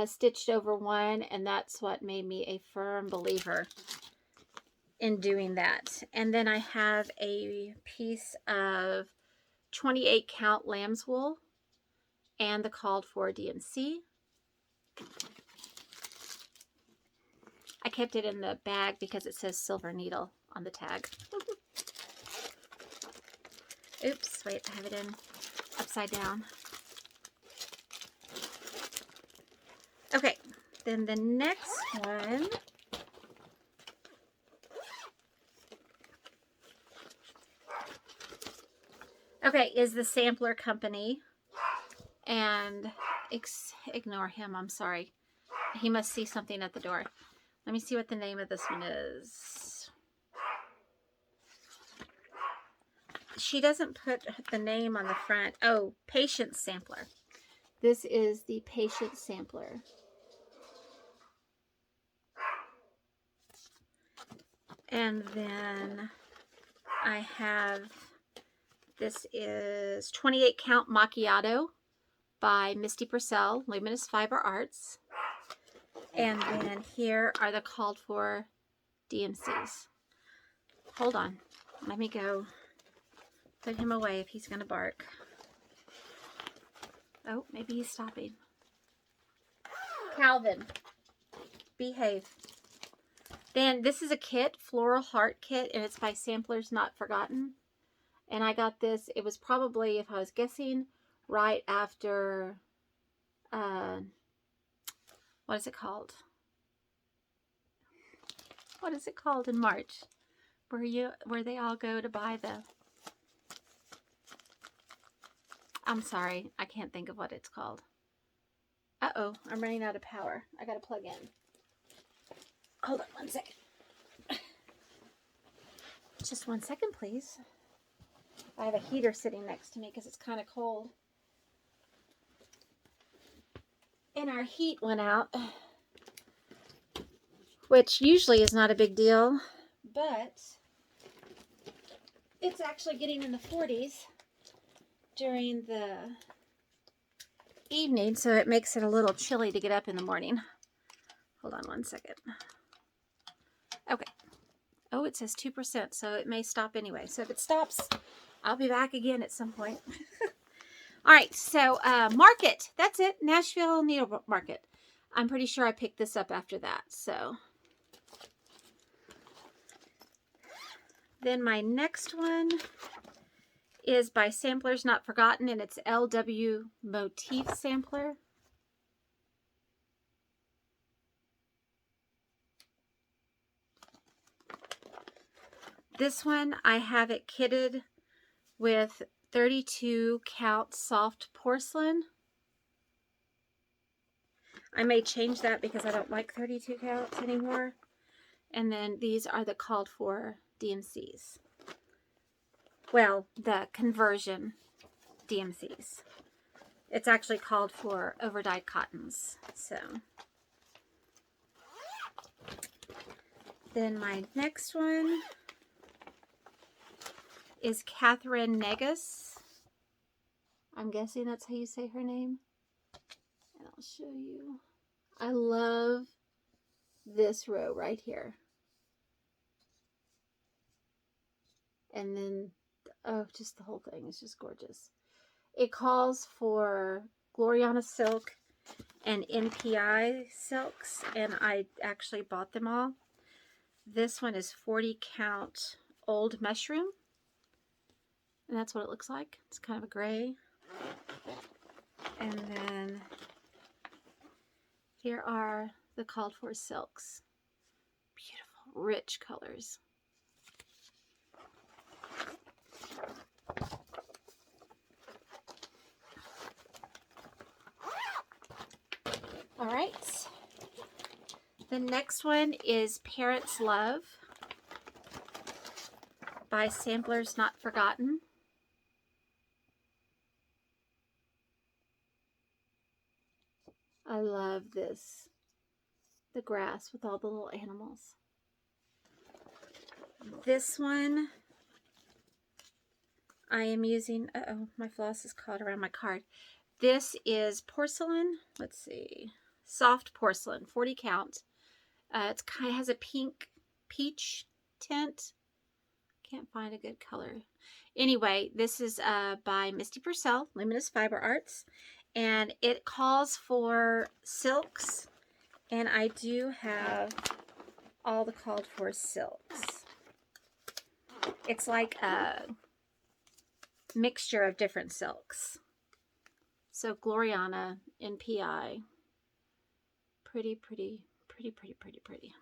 stitched over one, and that's what made me a firm believer in doing that. And then I have a piece of 28 count lamb's wool and the called for DMC. I kept it in the bag because it says Silver Needle on the tag. Oops, wait, I have it in upside down. Okay, then the next one is the Sampler Company. And ignore him, I'm sorry. He must see something at the door. Let me see what the name of this one is. She doesn't put the name on the front. Oh, Patience Sampler. This is the Patience Sampler. And then I have, this is 28 Count Macchiato by Misty Purcell, Luminous Fiber Arts. And then here are the called for DMCs. Hold on. Let me go put him away if he's going to bark. Oh, maybe he's stopping. Calvin, behave. Then this is a kit, Floral Heart Kit, and it's by Samplers Not Forgotten. And I got this, it was probably, if I was guessing, right after, what is it called? What is it called in March? Where they all go to buy the, I'm sorry, I can't think of what it's called. Uh-oh, I'm running out of power. I gotta plug in. Hold on 1 second. Just 1 second, please. I have a heater sitting next to me because it's kind of cold. And our heat went out, which usually is not a big deal, but it's actually getting in the 40s during the evening, so it makes it a little chilly to get up in the morning. Hold on 1 second. Okay. Oh, it says 2%, so it may stop anyway. So if it stops, I'll be back again at some point. All right, so Market. That's it. Nashville Needle Market. I'm pretty sure I picked this up after that. So then my next one is by Samplers Not Forgotten, and it's LW Motif Sampler. This one, I have it kitted with 32 count soft porcelain. I may change that because I don't like 32 counts anymore. And then these are the called for DMCs. Well, the conversion DMCs. It's actually called for overdyed cottons. So then my next one is Catherine Negus. I'm guessing that's how you say her name. And I'll show you. I love this row right here. And then, oh, just the whole thing is just gorgeous. It calls for Gloriana silk and NPI silks, and I actually bought them all. This one is 40 count old mushroom. And that's what it looks like. It's kind of a gray. And then here are the called for silks. Beautiful, rich colors. All right. The next one is Parents Love by Samplers Not Forgotten. I love this. The grass with all the little animals. This one I am using, uh-oh, my floss is caught around my card. This is porcelain. Let's see. Soft porcelain, 40 count. It kind of has a pink peach tint. Can't find a good color. Anyway, this is by Misty Purcell, Luminous Fiber Arts. And it calls for silks. And I do have all the called for silks. It's like a mixture of different silks. So Gloriana, NPI. Pretty, pretty, pretty, pretty, pretty, pretty.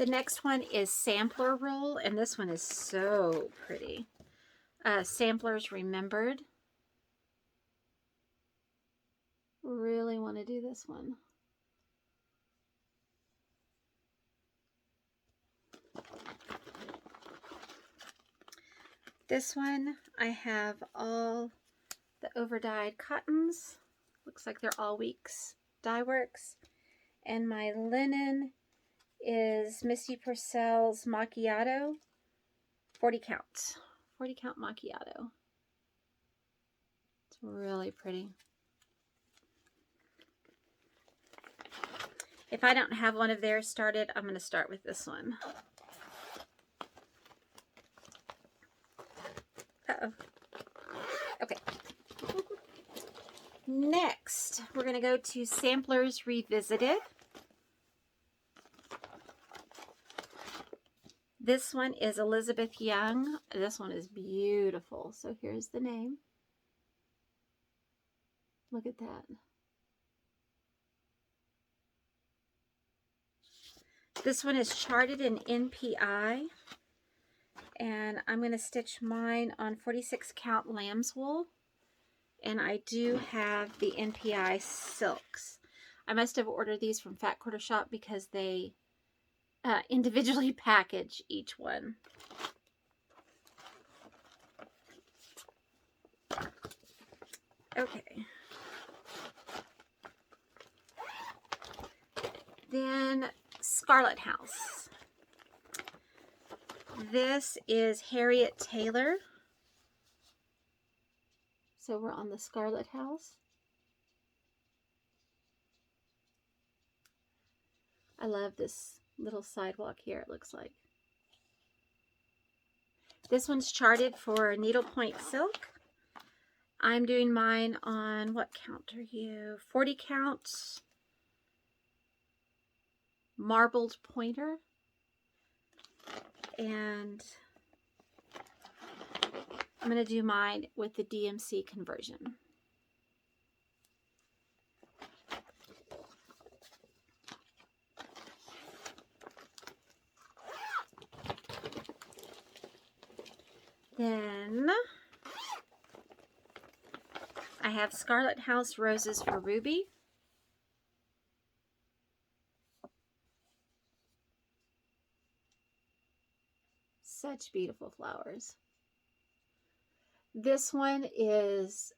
The next one is Sampler Roll, and this one is so pretty. Samplers Remembered. Really want to do this one. This one, I have all the over-dyed cottons. Looks like they're all Weeks Dye Works. And my linen is Misty Purcell's Macchiato, 40 count. 40 count Macchiato. It's really pretty. If I don't have one of theirs started, I'm going to start with this one. Uh-oh. Okay. Next, we're going to go to Samplers Revisited. This one is Elizabeth Young. This one is beautiful. So here's the name. Look at that. This one is charted in NPI. And I'm going to stitch mine on 46 count lamb's wool. And I do have the NPI silks. I must have ordered these from Fat Quarter Shop because they individually package each one. Okay. Then Scarlet House. This is Harriet Taylor. So we're on the Scarlet House. I love this little sidewalk here, it looks like. This one's charted for needlepoint silk. I'm doing mine on, what count are you? 40 count marbled pointer. And I'm going to do mine with the DMC conversion. Then I have Scarlet House Roses for Ruby. Such beautiful flowers. This one is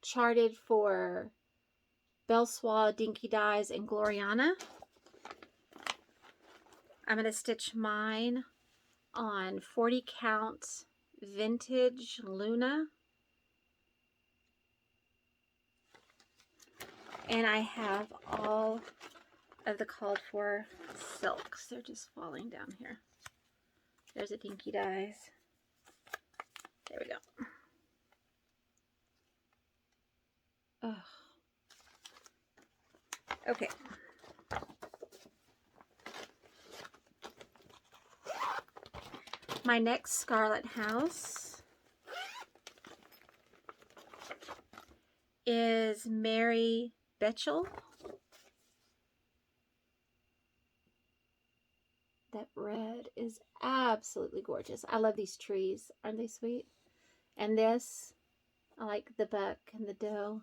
charted for Belsois, Dinky Dyes, and Gloriana. I'm going to stitch mine on 40 count Vintage Luna. And I have all of the called for silks. They're just falling down here. There's a Dinky Dyes. There we go. Oh. Okay. My next Scarlet House is Mary Betchel. That red is absolutely gorgeous. I love these trees. Aren't they sweet? And this, I like the buck and the doe.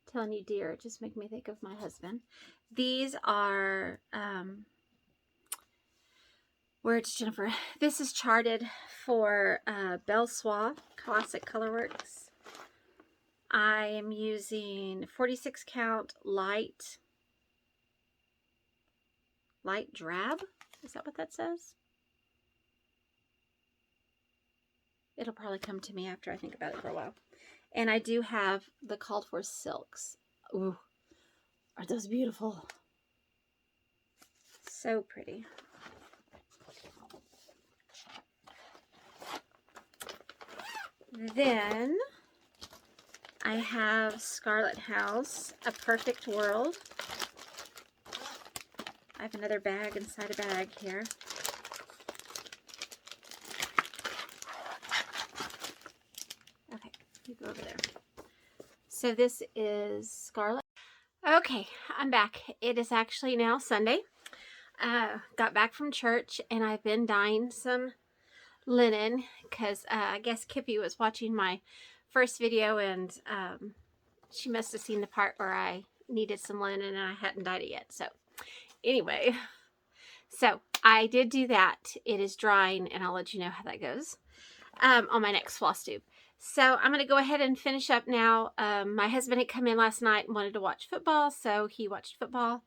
I'm telling you, dear, it just make me think of my husband. These are, where's Jennifer? This is charted for Belsois Classic Colorworks. I am using 46 count light drab. Is that what that says? It'll probably come to me after I think about it for a while. And I do have the called for silks. Ooh, are those beautiful? So pretty. Then I have Scarlet House, A Perfect World. I have another bag inside a bag here. Okay, you go over there. So this is Scarlet. Okay, I'm back. It is actually now Sunday. Got back from church and I've been dyeing some linen because I guess Kippy was watching my first video and she must have seen the part where I needed some linen and I hadn't dyed it yet. So anyway, so I did do that. It is drying and I'll let you know how that goes on my next floss tube. So I'm going to go ahead and finish up now. My husband had come in last night and wanted to watch football, so he watched football.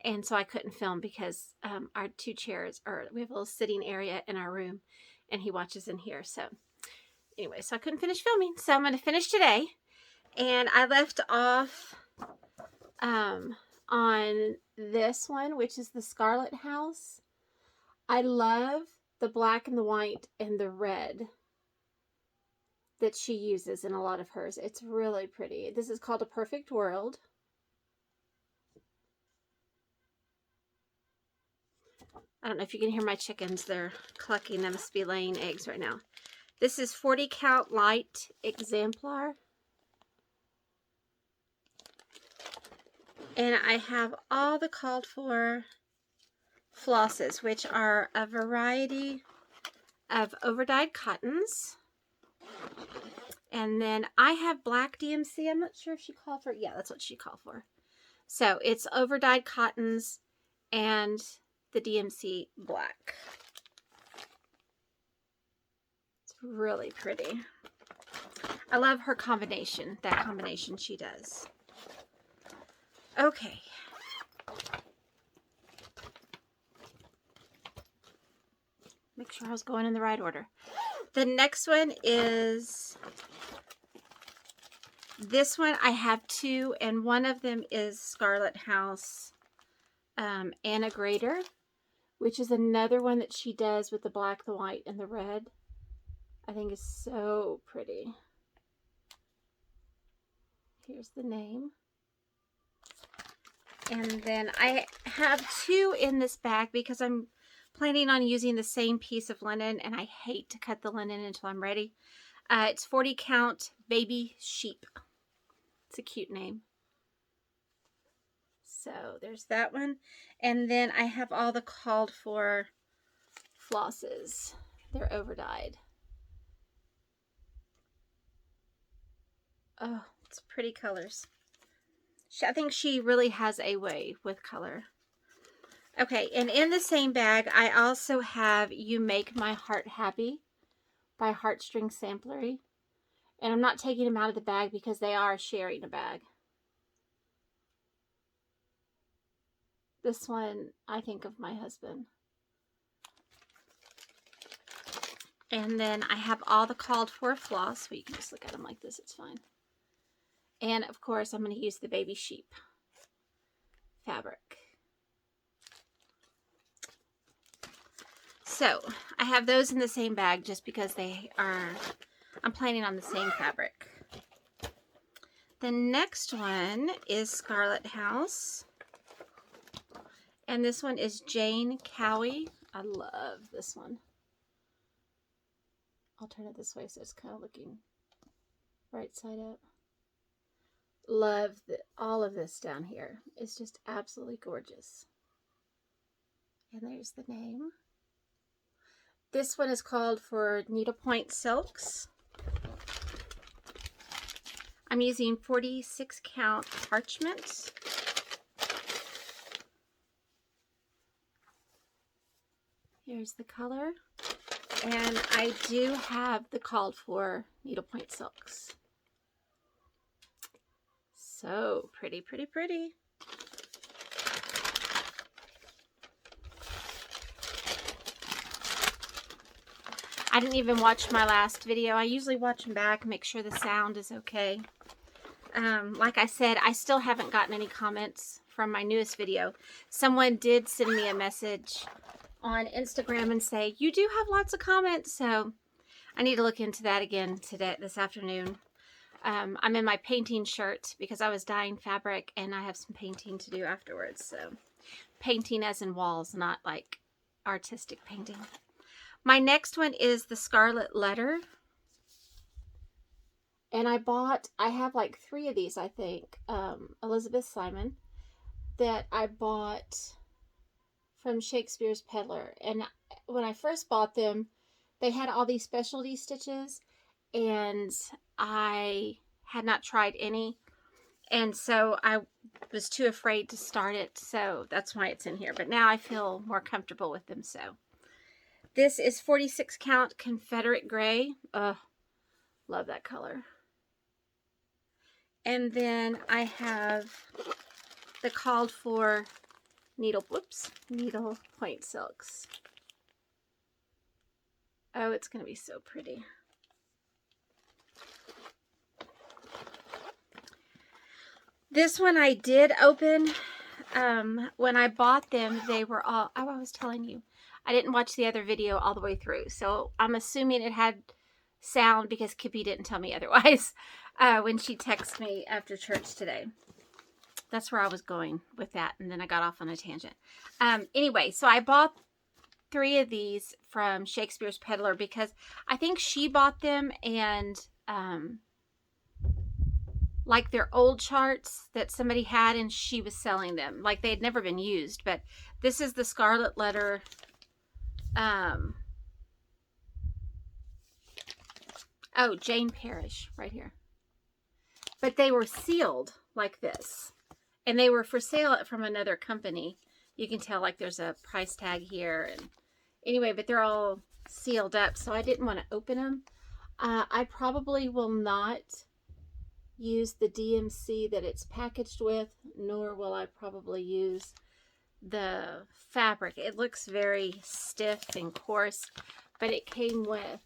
And so I couldn't film because our two chairs we have a little sitting area in our room and he watches in here. So anyway, so I couldn't finish filming. So I'm going to finish today. And I left off on this one, which is the Scarlet House. I love the black and the white and the red that she uses in a lot of hers. It's really pretty. This is called A Perfect World. I don't know if you can hear my chickens. They're clucking. They must be laying eggs right now. This is 40 count light exemplar. And I have all the called for flosses, which are a variety of overdyed cottons. And then I have black DMC. I'm not sure if she called for it. Yeah, that's what she called for. So it's overdyed cottons and the DMC black. It's really pretty. I love her combination, that combination she does. Okay. Make sure I was going in the right order. The next one is this one. I have two, and one of them is Scarlet House Anna Grader, which is another one that she does with the black, the white, and the red. I think is so pretty. Here's the name. And then I have two in this bag because I'm planning on using the same piece of linen, and I hate to cut the linen until I'm ready. It's 40 count Baby Sheep. It's a cute name. So there's that one. And then I have all the called for flosses. They're overdyed. Oh, it's pretty colors. I think she really has a way with color. Okay, and in the same bag, I also have You Make My Heart Happy by Heartstring Samplery. And I'm not taking them out of the bag because they are sharing a bag. This one, I think of my husband. And then I have all the called for floss. Well, you can just look at them like this, it's fine. And of course, I'm going to use the Baby Sheep fabric. So, I have those in the same bag just because they are, I'm planning on the same fabric. The next one is Scarlet House. And this one is Jane Cowie. I love this one. I'll turn it this way so it's kind of looking right side up. Love all of this down here. It's just absolutely gorgeous. And there's the name. This one is called for Needlepoint Silks. I'm using 46 count parchment. Here's the color. And I do have the called for needlepoint silks. So pretty, pretty, pretty. I didn't even watch my last video. I usually watch them back, make sure the sound is okay. Like I said, I still haven't gotten any comments from my newest video. Someone did send me a message on Instagram and say, you do have lots of comments, so I need to look into that again today, this afternoon. I'm in my painting shirt because I was dyeing fabric and I have some painting to do afterwards. So painting as in walls, not like artistic painting. My next one is the Scarlet Letter. And I have like 3 of these, I think, Elizabeth Simon, that I bought from Shakespeare's Peddler. And when I first bought them, they had all these specialty stitches, and I had not tried any. And so I was too afraid to start it, so that's why it's in here. But now I feel more comfortable with them, so. This is 46 count Confederate Gray. Ugh, love that color. And then I have the called for needle point silks. Oh, it's going to be so pretty. This one I did open. When I bought them, they were all, oh, I was telling you, I didn't watch the other video all the way through. So I'm assuming it had sound because Kippy didn't tell me otherwise when she texted me after church today. That's where I was going with that. And then I got off on a tangent. Anyway, so I bought 3 of these from Shakespeare's Peddler because I think she bought them, and like their old charts that somebody had, and she was selling them. Like they had never been used, but this is the Scarlet Letter. Oh, Jane Parrish right here. But they were sealed like this, and they were for sale from another company. You can tell like there's a price tag here, and anyway, but they're all sealed up, so I didn't want to open them. I probably will not use the DMC that it's packaged with, nor will I probably use the fabric. It looks very stiff and coarse, but it came with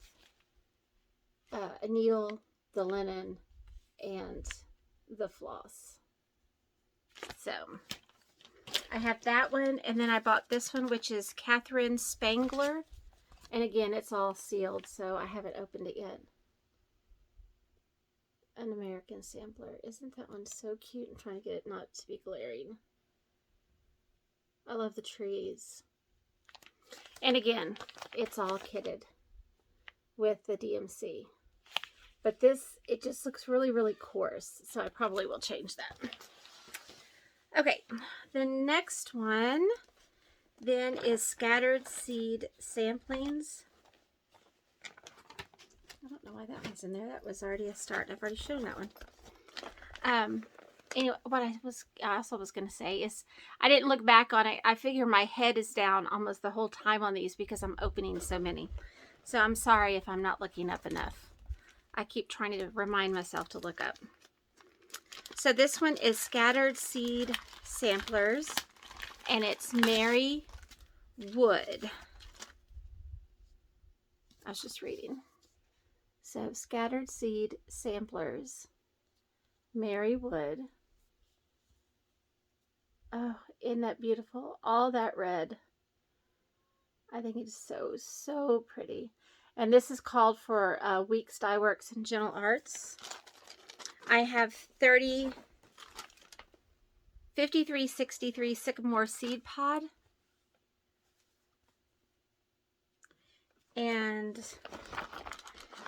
a needle, the linen, and the floss. So I have that one, and then I bought this one, which is Catherine Spangler, and again, it's all sealed, so I haven't opened it yet. An American Sampler. Isn't that one so cute? I'm trying to get it not to be glaring. I love the trees. And again, it's all kitted with the DMC. But this, it just looks really, really coarse, so I probably will change that. Okay, the next one then is Scattered Seed Samplings. I don't know why that one's in there. That was already a start. I've already shown that one. Anyway, what I also was going to say is I didn't look back on it. I figure my head is down almost the whole time on these because I'm opening so many. So I'm sorry if I'm not looking up enough. I keep trying to remind myself to look up. So this one is Scattered Seed Samplers, and it's Mary Wood. I was just reading. So Scattered Seed Samplers, Mary Wood. Oh, isn't that beautiful? All that red. I think it's so, so pretty. And this is called for Weeks Dye Works and Gentle Arts. I have 5363 Sycamore Seed Pod. And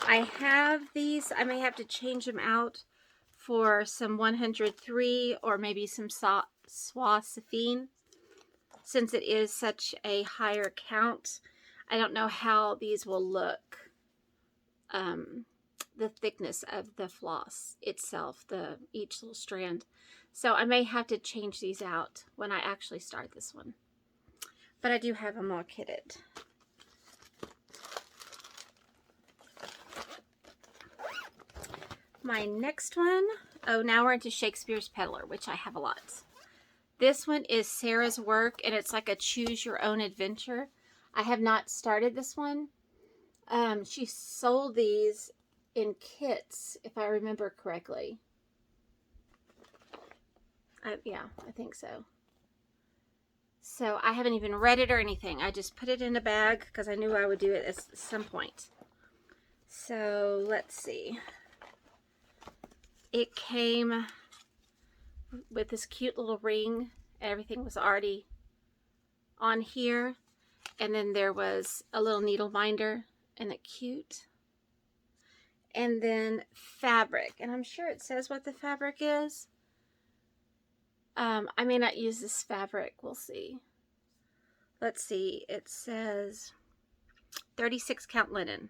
I have these. I may have to change them out for some 103 or maybe some Swassifine, since it is such a higher count. I don't know how these will look. The thickness of the floss itself, each little strand. So I may have to change these out when I actually start this one. But I do have them all kitted. My next one, oh, now we're into Shakespeare's Peddler, which I have a lot. This one is Sarah's Work, and it's like a choose your own adventure. I have not started this one. She sold these in kits, if I remember correctly. Yeah, I think so. So I haven't even read it or anything. I just put it in a bag because I knew I would do it at some point. So let's see. It came with this cute little ring. Everything was already on here. And then there was a little needle binder. Isn't it cute? And then fabric. And I'm sure it says what the fabric is. I may not use this fabric. We'll see. let's see, it says 36 count linen.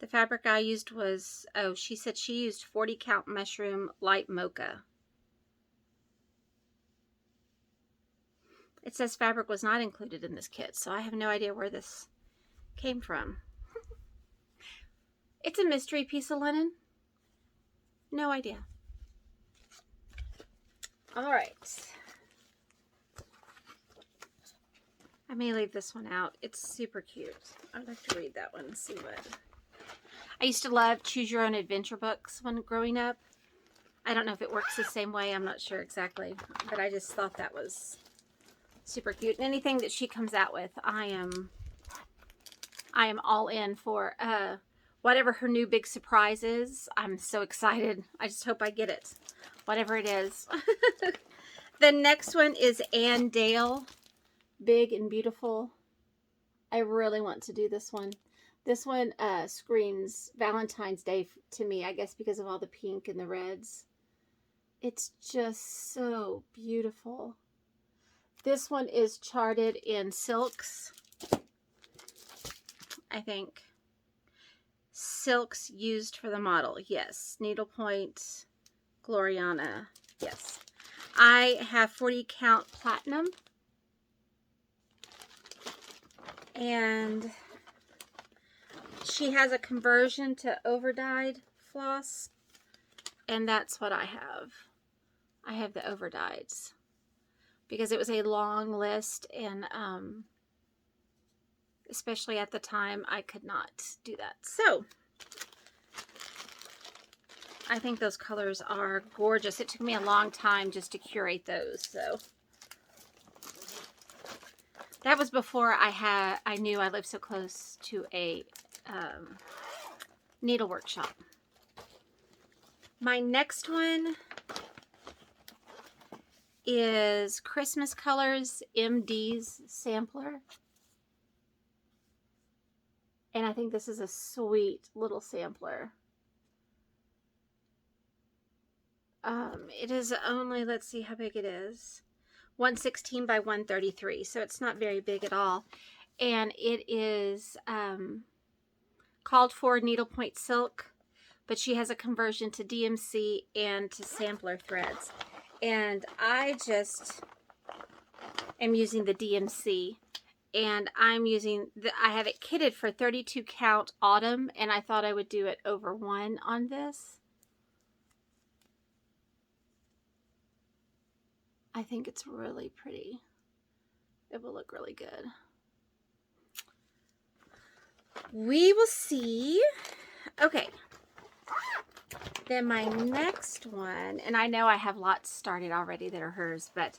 The fabric I used was, oh, she said she used 40 count mushroom light mocha. It says fabric was not included in this kit, so I have no idea where this came from. It's a mystery piece of linen. No idea. All right. I may leave this one out. It's super cute. I'd like to read that one and see what. I used to love choose your own adventure books when growing up. I don't know if it works the same way. I'm not sure exactly, but I just thought that was super cute. And anything that she comes out with, I am all in for. Whatever her new big surprise is, I'm so excited. I just hope I get it, whatever it is. The next one is Ann Dale, Big and Beautiful. I really want to do this one. This one screams Valentine's Day to me, I guess because of all the pink and the reds. It's just so beautiful. This one is charted in silks, I think. Silks used for the model, yes. Needlepoint, Gloriana, yes. I have 40 count platinum. And she has a conversion to overdyed floss. And that's what I have. I have the overdyeds. Because it was a long list and especially at the time, I could not do that. So, I think those colors are gorgeous. It took me a long time just to curate those. So, that was before I knew I lived so close to a needle workshop. My next one is Christmas Colors MD's sampler. And I think this is a sweet little sampler. It is only, let's see how big it is. 116 by 133. So it's not very big at all. And it is called for needlepoint silk. But she has a conversion to DMC and to sampler threads. And I just am using the DMC. And I'm using, I have it kitted for 32 count autumn, and I thought I would do it over one on this. I think it's really pretty. It will look really good. We will see. Okay. Then my next one, and I know I have lots started already that are hers, but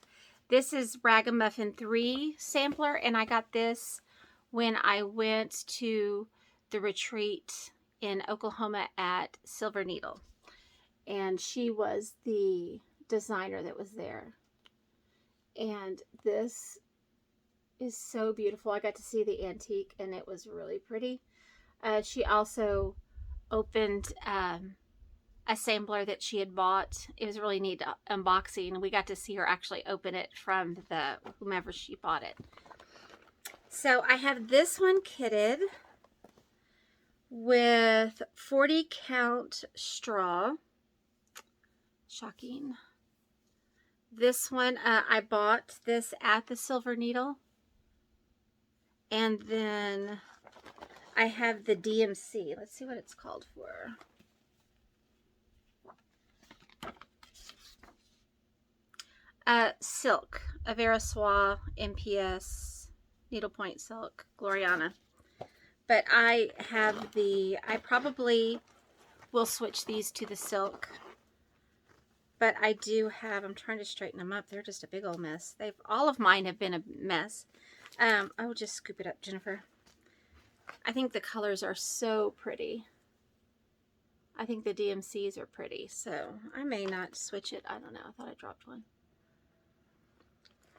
this is Ragamuffin 3 sampler, and I got this when I went to the retreat in Oklahoma at Silver Needle. And she was the designer that was there. And this is so beautiful. I got to see the antique, and it was really pretty. She also opened a sampler that she had bought. It was a really neat unboxing. We got to see her actually open it from whomever she bought it. So I have this one kitted with 40 count straw. Shocking. This one, I bought this at the Silver Needle. And then I have the DMC. Let's see what it's called for. Silk, Avera Soie, MPS, Needlepoint Silk, Gloriana. But I have I probably will switch these to the silk. But I do have, I'm trying to straighten them up. They're just a big old mess. All of mine have been a mess. I will just scoop it up, Jennifer. I think the colors are so pretty. I think the DMCs are pretty. So I may not switch it. I don't know. I thought I dropped one.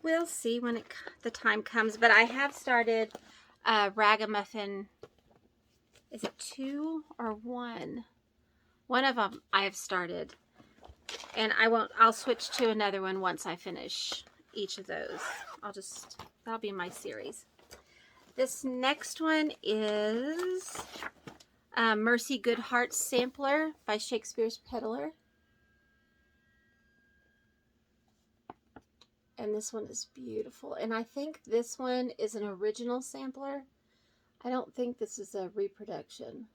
We'll see when the time comes. But I have started Ragamuffin. Is it 2 or 1? One of them I have started. And I'll switch to another one once I finish each of those. that'll be my series. This next one is Mercy Goodhart's Sampler by Shakespeare's Peddler. And this one is beautiful. And I think this one is an original sampler. I don't think this is a reproduction.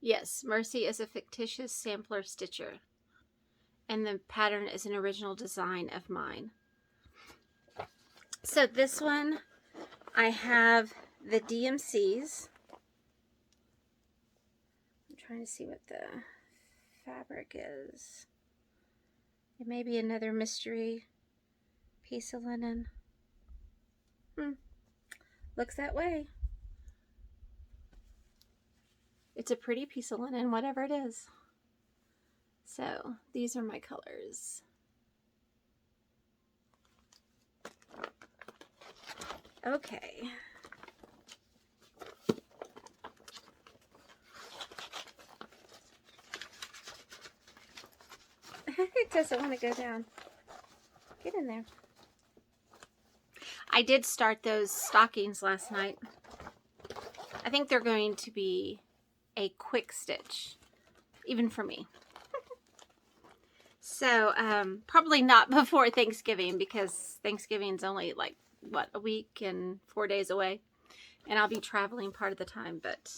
Yes, Mercy is a fictitious sampler stitcher. And the pattern is an original design of mine. So this one, I have the DMCs. I'm trying to see what the fabric is. It may be another mystery piece of linen. Looks that way. It's a pretty piece of linen, whatever it is. So these are my colors. Okay. It doesn't want to go down. Get in there. I did start those stockings last night. I think they're going to be a quick stitch, even for me. So, probably not before Thanksgiving, because Thanksgiving's only like, what, a week and 4 days away. And I'll be traveling part of the time, but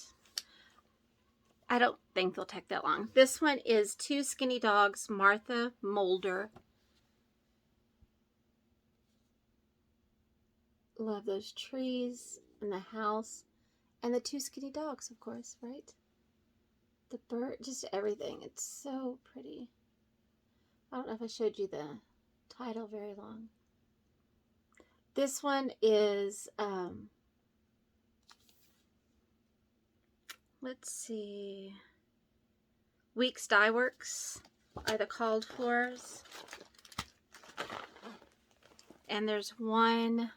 I don't think they'll take that long. This one is Two Skinny Dogs, Martha Mulder. Love those trees and the house and the two skinny dogs, of course, right? The bird, just everything. It's so pretty. I don't know if I showed you the title very long. This one is, let's see, Weeks Dye Works are the called floors. And there's one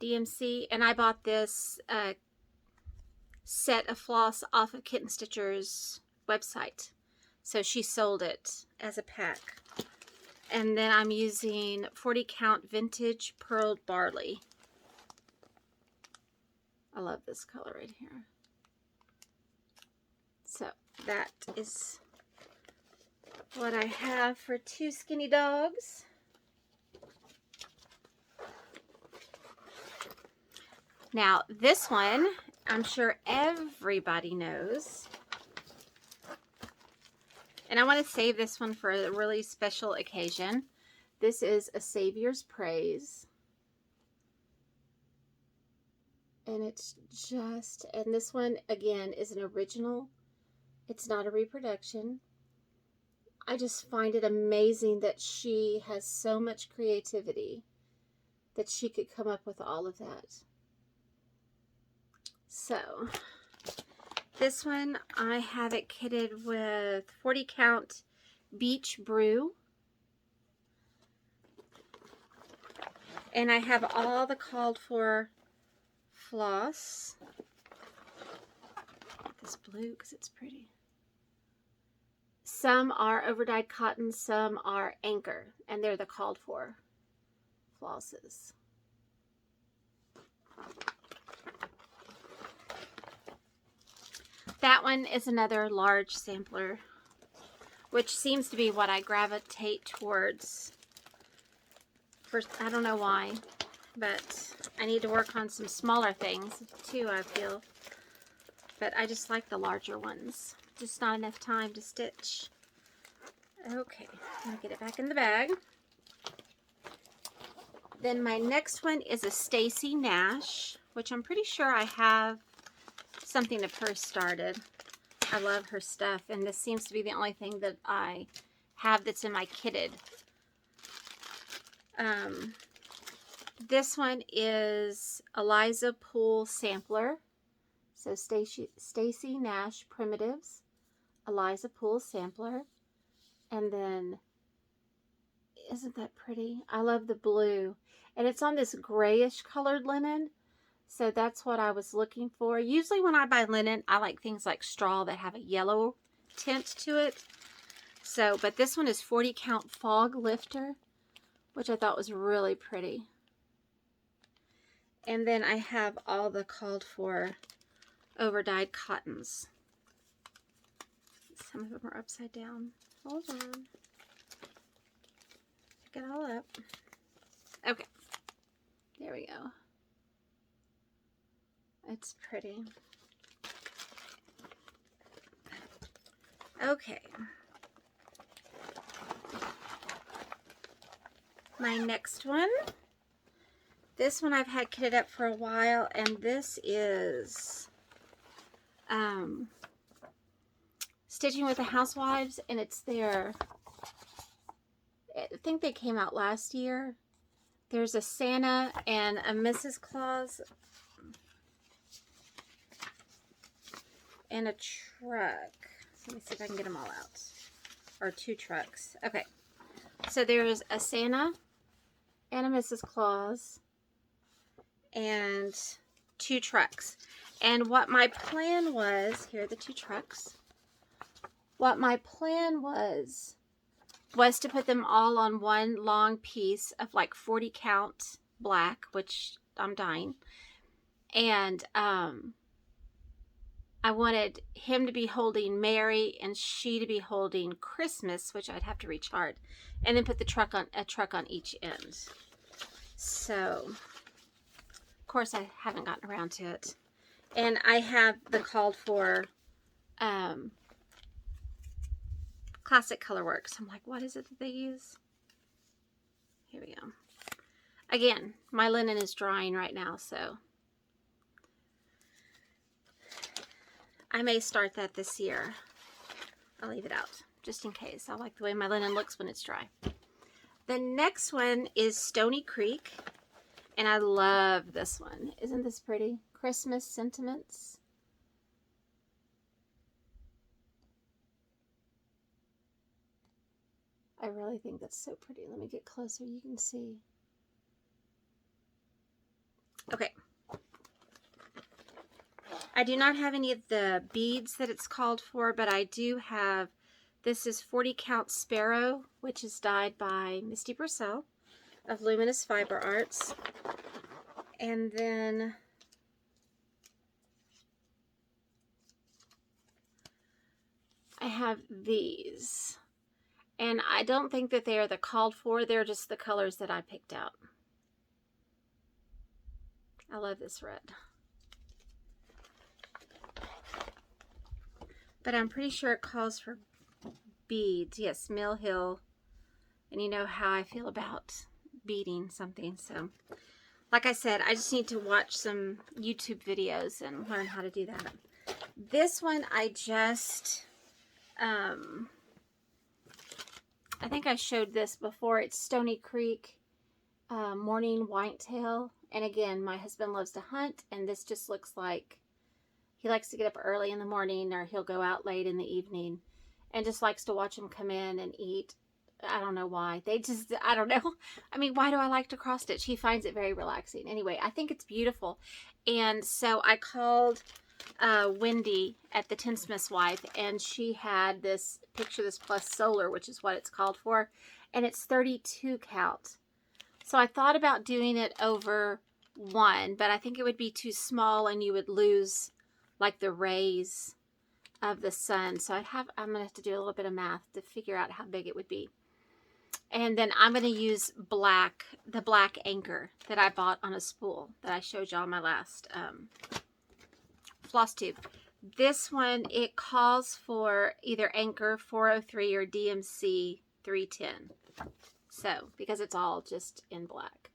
DMC, and I bought this set of floss off of Kitten Stitcher's website. So she sold it as a pack. And then I'm using 40 count vintage pearled barley. I love this color right here. So that is what I have for Two Skinny Dogs. Now this one, I'm sure everybody knows. And I want to save this one for a really special occasion. This is A Savior's Praise. And it's just, and this one again is an original. It's not a reproduction. I just find it amazing that she has so much creativity that she could come up with all of that. So this one, I have it kitted with 40 count Beach Brew. And I have all the called for floss. This blue because it's pretty. Some are overdyed cotton, some are anchor, and they're the called for flosses. That one is another large sampler, which seems to be what I gravitate towards. First, I don't know why, but I need to work on some smaller things too, I feel. But I just like the larger ones. Just not enough time to stitch. Okay, I'm gonna get it back in the bag. Then my next one is a Stacy Nash, which I'm pretty sure I have something of hers started. I love her stuff, and this seems to be the only thing that I have that's in my kitted. This one is Eliza Poole Sampler. So Stacy Nash Primitives, Eliza Poole Sampler. And then, isn't that pretty? I love the blue. And it's on this grayish colored linen. So that's what I was looking for. Usually when I buy linen, I like things like straw that have a yellow tint to it. So, but this one is 40 count fog lifter, which I thought was really pretty. And then I have all the called for over-dyed cottons. Some of them are upside down. Hold on. Pick it all up. Okay. There we go. It's pretty. Okay. My next one. This one I've had kitted up for a while, and this is Stitching with the Housewives, and it's their, I think they came out last year. There's a Santa and a Mrs. Claus and a truck. Let me see if I can get them all out. Or 2 trucks. Okay. So there's a Santa and a Mrs. Claus and 2 trucks. And what my plan was, here are the 2 trucks. What my plan was to put them all on one long piece of like 40 count black, which I'm dying. And I wanted him to be holding Mary and she to be holding Christmas, which I'd have to reach hard, and then put the truck on each end. So, of course, I haven't gotten around to it. And I have the called for Classic Colorworks. I'm like, what is it that they use? Here we go. Again, my linen is drying right now, so I may start that this year. I'll leave it out just in case. I like the way my linen looks when it's dry. The next one is Stony Creek, and I love this one. Isn't this pretty? Christmas Sentiments. I really think that's so pretty. Let me get closer. You can see. Okay. I do not have any of the beads that it's called for, but I do have, this is 40 count Sparrow, which is dyed by Misty Purcell of Luminous Fiber Arts. And then I have these. And I don't think that they are the called for, they're just the colors that I picked out. I love this red. But I'm pretty sure it calls for beads. Yes, Mill Hill. And you know how I feel about beading something. So, like I said, I just need to watch some YouTube videos and learn how to do that. This one I just, I think I showed this before. It's Stony Creek Morning Whitetail. And again, my husband loves to hunt, and this just looks like he likes to get up early in the morning, or he'll go out late in the evening, and just likes to watch them come in and eat. I don't know why. They just, I don't know. I mean, why do I like to cross stitch? He finds it very relaxing. Anyway, I think it's beautiful. And so I called Wendy at the Tinsmith's Wife, and she had this Picture This Plus Solar, which is what it's called for, and it's 32 count. So I thought about doing it over 1, but I think it would be too small and you would lose like the rays of the sun. So I'm going to have to do a little bit of math to figure out how big it would be. And then I'm going to use the black anchor that I bought on a spool that I showed y'all in my last floss tube. This one, it calls for either Anchor 403 or DMC 310. So, because it's all just in black.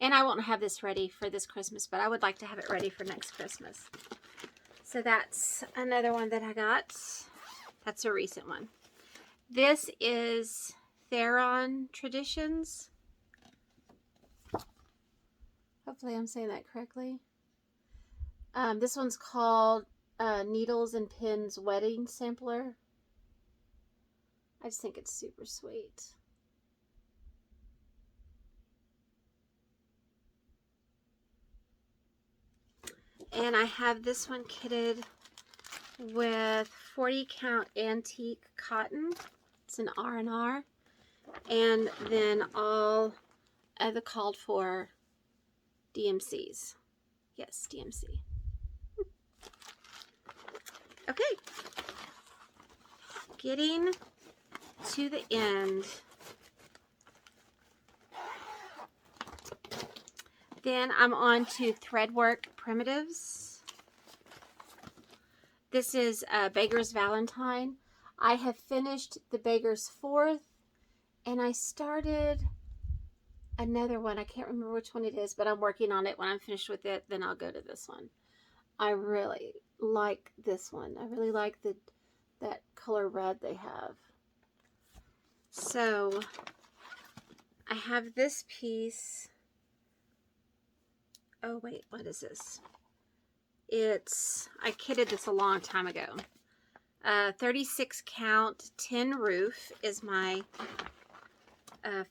And I won't have this ready for this Christmas, but I would like to have it ready for next Christmas. So that's another one that I got. That's a recent one. This is Theron Traditions. Hopefully I'm saying that correctly. This one's called Needles and Pins Wedding Sampler. I just think it's super sweet. And I have this one kitted with 40 count antique cotton. It's an R&R. And then all of the called for DMCs. Yes, DMC. Okay. Getting to the end. Then I'm on to Threadwork Primitives. This is Beggar's Valentine. I have finished the Beggar's Fourth, and I started another one. I can't remember which one it is, but I'm working on it. When I'm finished with it, then I'll go to this one. I really like this one. I really like that color red they have. So I have this piece. Oh wait, what is this? I kitted this a long time ago. 36 count tin roof is my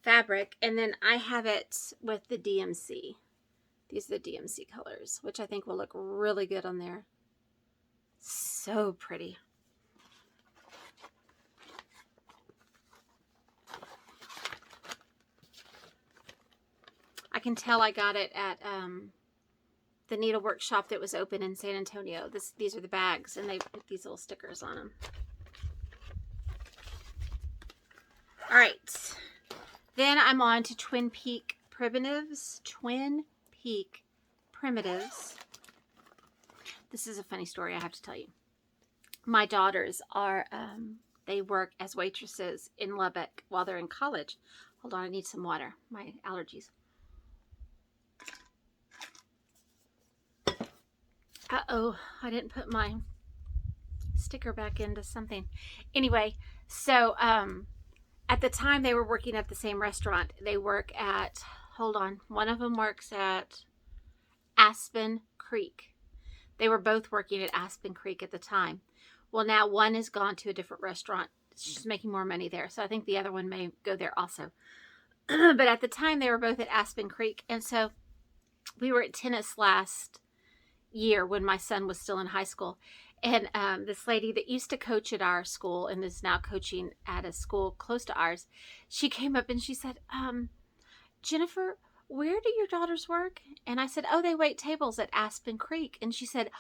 fabric, and then I have it with the DMC. These are the DMC colors, which I think will look really good on there. So pretty. I can tell I got it at the needlework shop that was open in San Antonio. These are the bags, and they put these little stickers on them. All right. Then I'm on to Twin Peak Primitives. Twin Peak Primitives. This is a funny story I have to tell you. My daughters are, they work as waitresses in Lubbock while they're in college. Hold on, I need some water. My allergies. Uh-oh, I didn't put my sticker back into something. Anyway, so at the time they were working at the same restaurant. They work at, hold on, one of them works at Aspen Creek. They were both working at Aspen Creek at the time. Well, now one has gone to a different restaurant. She's making more money there. So I think the other one may go there also. But at the time they were both at Aspen Creek. And so we were at tennis last year when my son was still in high school, and this lady that used to coach at our school and is now coaching at a school close to ours, she came up and she said, Jennifer, where do your daughters work? And I said, oh, they wait tables at Aspen Creek. And she said,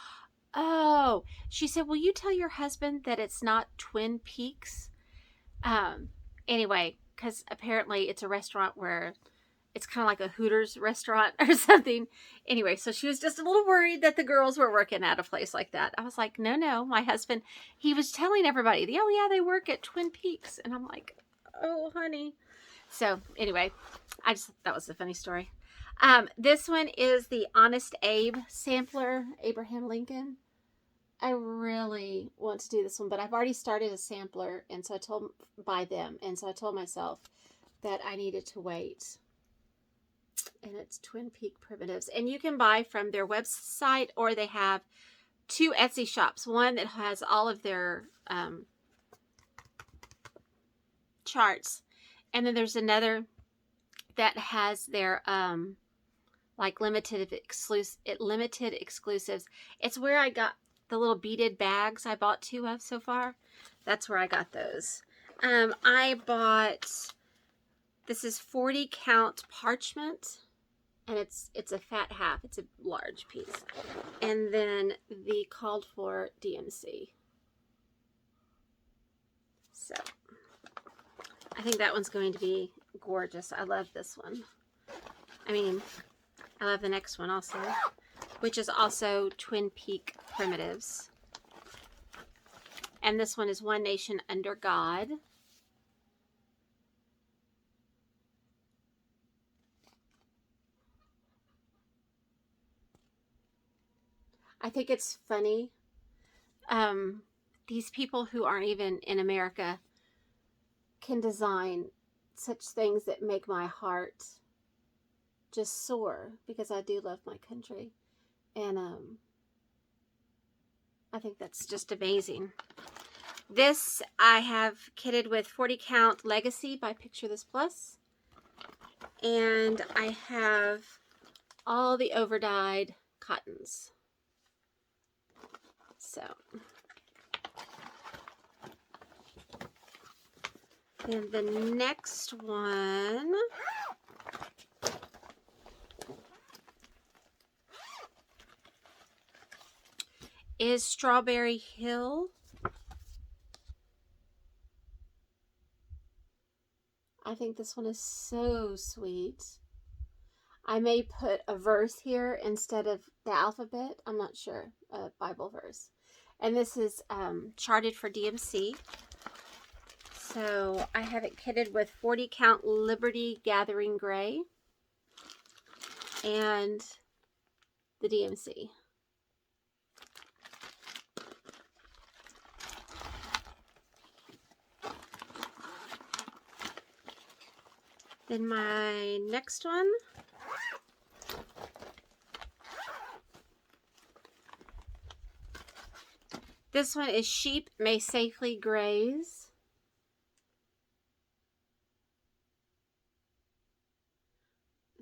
oh, she said, will you tell your husband that it's not Twin Peaks? Anyway, because apparently it's a restaurant where it's kind of like a Hooters restaurant or something. Anyway, so she was just a little worried that the girls were working at a place like that. I was like, no, my husband, he was telling everybody, oh yeah, they work at Twin Peaks. And I'm like, oh honey. So anyway, that was a funny story. This one is the Honest Abe sampler, Abraham Lincoln. I really want to do this one, but I've already started a sampler, and so I told myself that I needed to wait. And it's Twin Peak Primitives. And you can buy from their website, or they have two Etsy shops. One that has all of their charts. And then there's another that has their like limited exclusives. It's where I got the little beaded bags I bought 2 of so far. That's where I got those. I bought, this is 40 count parchment, and it's a fat half. It's a large piece. And then the called for DMC. So I think that one's going to be gorgeous. I love this one. I mean, I love the next one also, which is also Twin Peak Primitives. And this one is One Nation Under God. I think it's funny. These people who aren't even in America can design such things that make my heart just soar, because I do love my country. And I think that's just amazing. This I have kitted with 40 count Legacy by Picture This Plus. And I have all the overdyed cottons. So Then the next one is Strawberry Hill. I think this one is so sweet. I may put a verse here instead of the alphabet. I'm not sure. A Bible verse. And this is charted for DMC. So I have it kitted with 40 count Liberty Gathering Gray and the DMC. Then my next one this one is Sheep May Safely Graze.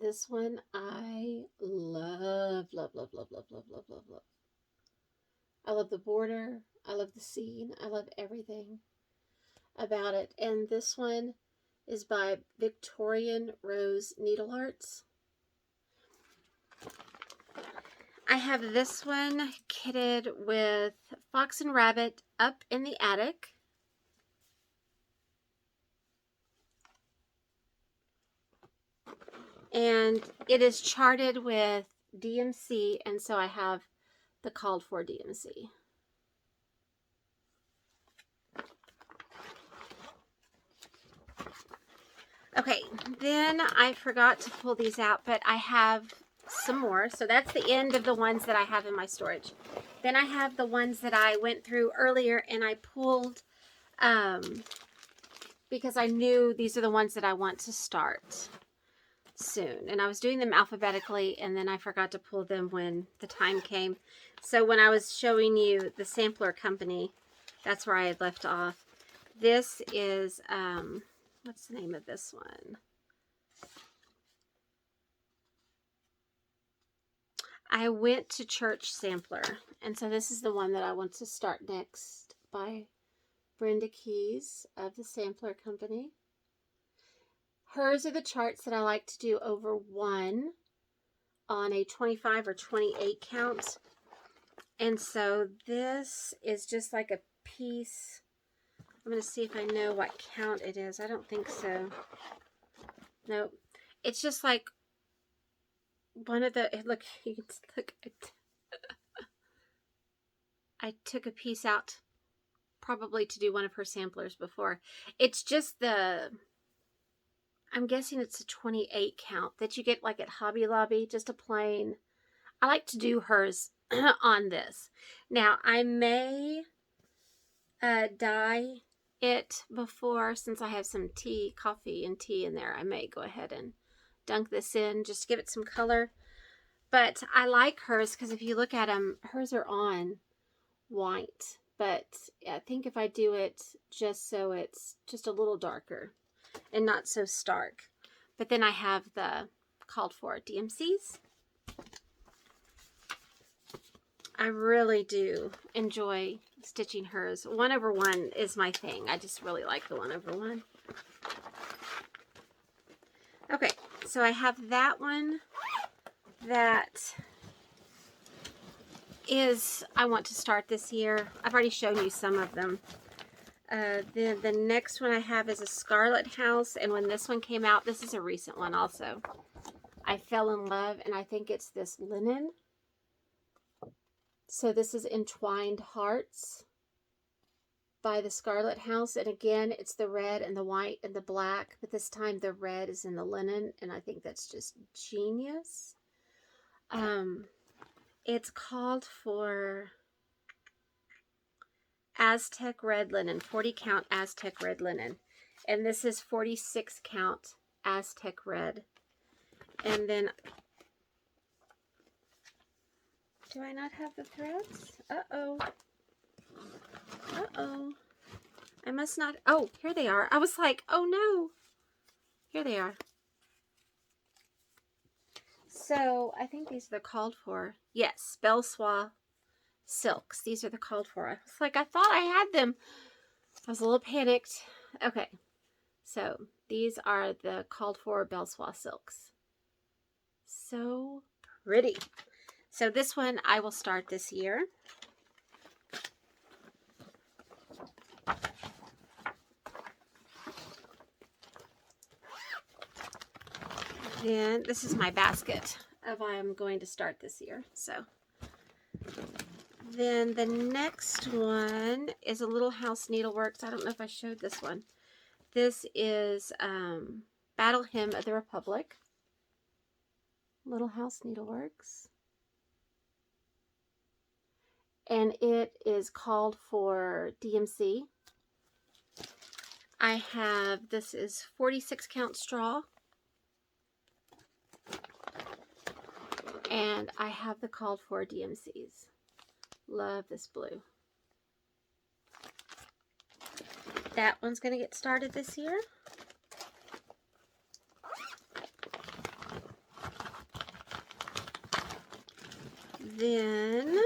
This one I love, love, love, love, love, love, love, love, love. I love the border. I love the scene. I love everything about it. And this one is by Victorian Rose Needle Arts. I have this one kitted with Fox and Rabbit Up in the Attic. And it is charted with DMC, and so I have the called for DMC. Okay, then I forgot to pull these out, but I have some more. So that's the end of the ones that I have in my storage. Then I have the ones that I went through earlier and I pulled because I knew these are the ones that I want to start soon. And I was doing them alphabetically and then I forgot to pull them when the time came. So when I was showing you the sampler company, that's where I had left off. This is, what's the name of this one? I went to Church Sampler, and so this is the one that I want to start next by Brenda Keys of the Sampler Company. Hers are the charts that I like to do over one on a 25 or 28 count. And so this is just like a piece. I'm going to see if I know what count it is. I don't think so. Nope. It's just like one of the, look, you can look. I took a piece out probably to do one of her samplers before. It's just the, I'm guessing it's a 28 count that you get like at Hobby Lobby, just a plain. I like to do hers on this. Now, I may dye it before, since I have some tea, coffee and tea in there. I may go ahead and dunk this in just to give it some color. But I like hers because if you look at them, hers are on white. But I think if I do it just so it's just a little darker and not so stark. But then I have the called for DMCs. I really do enjoy stitching hers. 1/1 is my thing. I just really like the 1/1. Okay, so I have that one that is, I want to start this year. I've already shown you some of them. Then the next one I have is a Scarlet House, and when this one came out, this is a recent one also. I fell in love, and I think it's this linen. So this is Entwined Hearts by the Scarlet House, and again, it's the red and the white and the black, but this time the red is in the linen, and I think that's just genius. It's called for Aztec Red Linen, 40 count Aztec Red Linen. And this is 46 count Aztec Red. And then, do I not have the threads? Uh-oh. Uh-oh. I must not, oh, here they are. I was like, oh no. Here they are. So, I think these are the called for. Yes, Belsois Silks. These are the called for. I was like, I thought I had them. I was a little panicked. Okay. So these are the called for Belsois silks. So pretty. So this one I will start this year. Then this is my basket of I'm going to start this year. So then the next one is a Little House Needleworks. I don't know if I showed this one. This is Battle Hymn of the Republic. Little House Needleworks. And it is called for DMC. I have, this is 46 count straw. And I have the called for DMCs. Love this blue. That one's going to get started this year. Then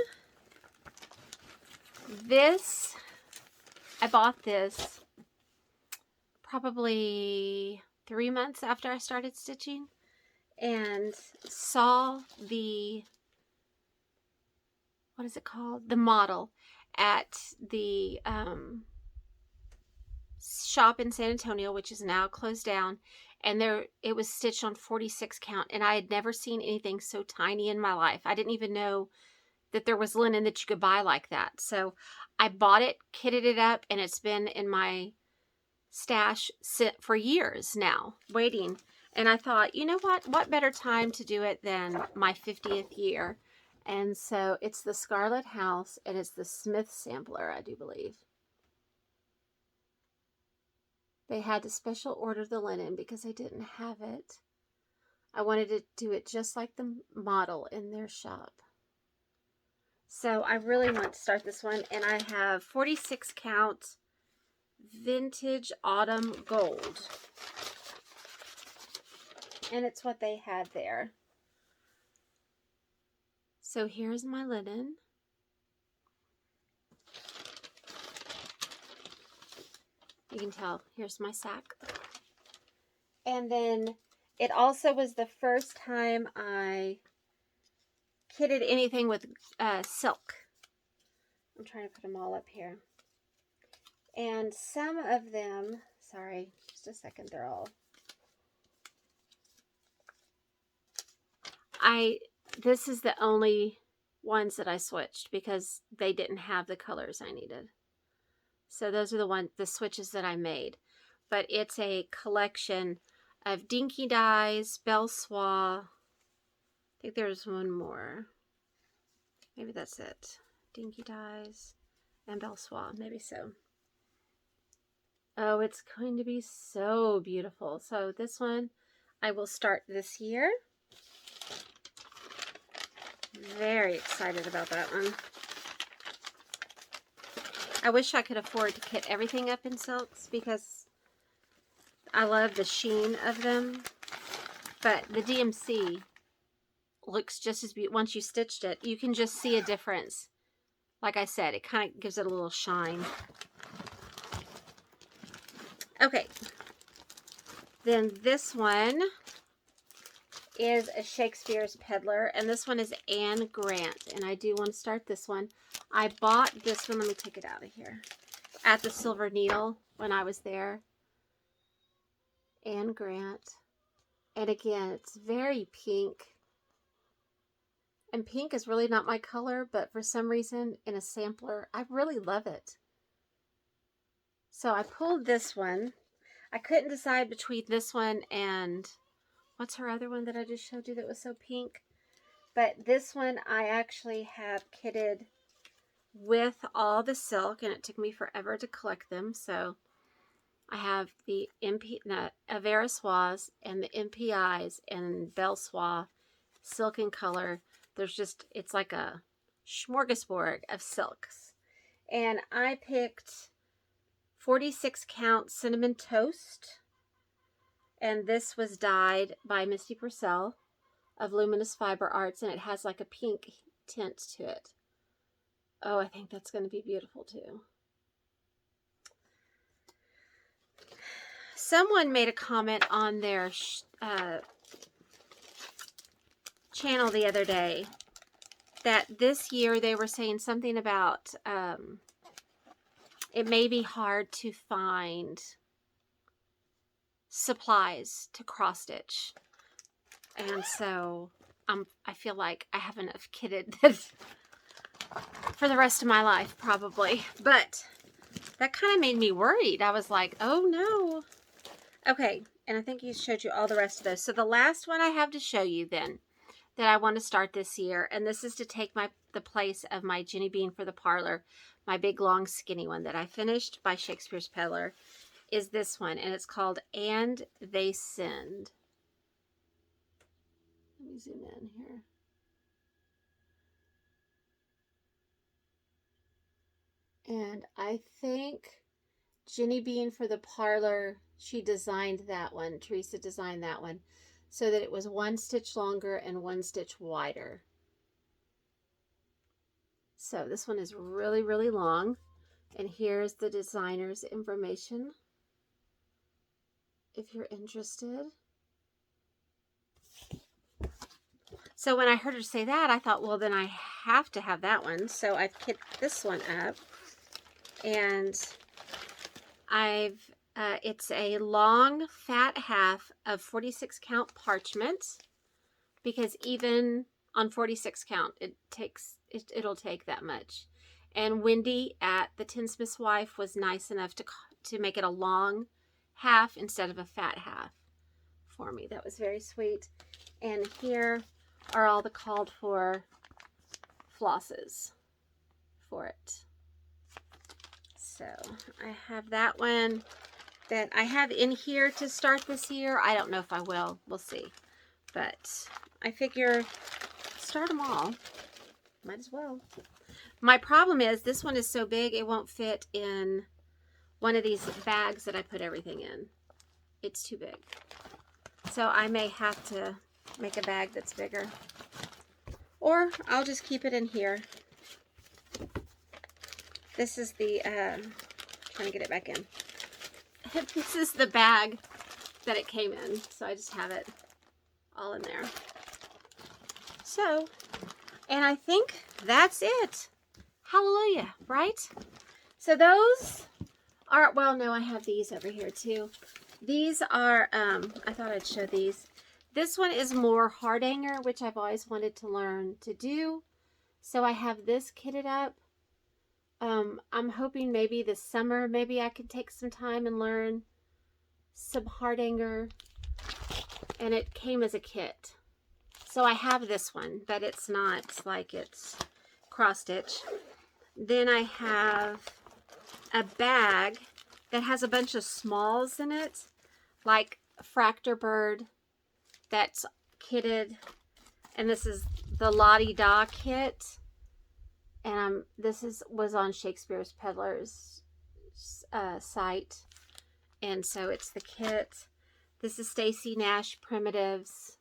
this, I bought this probably 3 months after I started stitching and saw the, what is it called? The model at the shop in San Antonio, which is now closed down. And there, it was stitched on 46 count. And I had never seen anything so tiny in my life. I didn't even know that there was linen that you could buy like that. So I bought it, kitted it up, and it's been in my stash for years now, waiting. And I thought, you know what better time to do it than my 50th year? And so it's the Scarlet House, and it's the Smith sampler, I do believe. They had to special order the linen because they didn't have it. I wanted to do it just like the model in their shop. So I really want to start this one, and I have 46 count vintage autumn gold. And it's what they had there. So here's my linen. You can tell, here's my sack. And then it also was the first time I kitted anything with silk. I'm trying to put them all up here. And some of them, sorry, just a second, they're all. This is the only ones that I switched because they didn't have the colors I needed. So those are the switches that I made. But it's a collection of Dinky Dyes, Belsois. I think there's one more. Maybe that's it. Dinky Dyes and Belsois. Maybe so. Oh, it's going to be so beautiful. So this one I will start this year. Very excited about that one. I wish I could afford to kit everything up in silks because I love the sheen of them. But the DMC looks just as beautiful. Once you stitched it, you can just see a difference. Like I said, it kind of gives it a little shine. Okay. Then this one is a Shakespeare's Peddler, and this one is Anne Grant, and I do want to start this one. I bought this one, let me take it out of here, at the Silver Needle when I was there. Anne Grant. And again, it's very pink. And pink is really not my color, but for some reason, in a sampler, I really love it. So I pulled this one. I couldn't decide between this one and, what's her other one that I just showed you that was so pink? But this one I actually have kitted with all the silk, and it took me forever to collect them. So I have the Aversois and the MPIs and Belsois silk in color. There's just, it's like a smorgasbord of silks. And I picked 46 count Cinnamon Toast. And this was dyed by Misty Purcell of Luminous Fiber Arts, and it has like a pink tint to it. Oh, I think that's going to be beautiful too. someone made a comment on their channel the other day that this year they were saying something about it may be hard to find supplies to cross stitch, and so I feel like I have enough kitted for the rest of my life probably, but that kind of made me worried. I was like, oh no. Okay, and I think he showed you all the rest of those. So the last one I have to show you then that I want to start this year, and this is to take the place of my Jenny Bean for the Parlor, my big long skinny one that I finished by Shakespeare's Peddler, is this one, and it's called And They Send. Let me zoom in here. And I think Jenny Bean for the Parlor, she designed that one. Teresa designed that one so that it was 1 stitch longer and 1 stitch wider. So this one is really, really long. And here's the designer's information if you're interested. So when I heard her say that, I thought, well, then I have to have that one. So I've kit this one up. And it's a long fat half of 46 count parchment, because even on 46 count, it'll take that much. And Wendy at the Tinsmith's Wife was nice enough to make it a long half instead of a fat half for me. That was very sweet. And here are all the called for flosses for it. So I have that one that I have in here to start this year. I don't know if I will. We'll see. But I figure start them all. Might as well. My problem is this one is so big it won't fit in one of these bags that I put everything in. It's too big. So I may have to make a bag that's bigger. Or I'll just keep it in here. This is the, trying to get it back in. This is the bag that it came in. So I just have it all in there. So, and I think that's it. Hallelujah, right? So those are, well, no, I have these over here too. These are, I thought I'd show these. This one is more heart hanger, which I've always wanted to learn to do. So I have this kitted up. I'm hoping maybe this summer, maybe I could take some time and learn some heart hanger. And it came as a kit. So I have this one, but it's not like it's cross stitch. Then I have a bag that has a bunch of smalls in it, like a Fractor Bird that's kitted. And this is the Lottie Da kit. And was on Shakespeare's Peddler's site. And so it's the kit. This is Stacy Nash Primitives.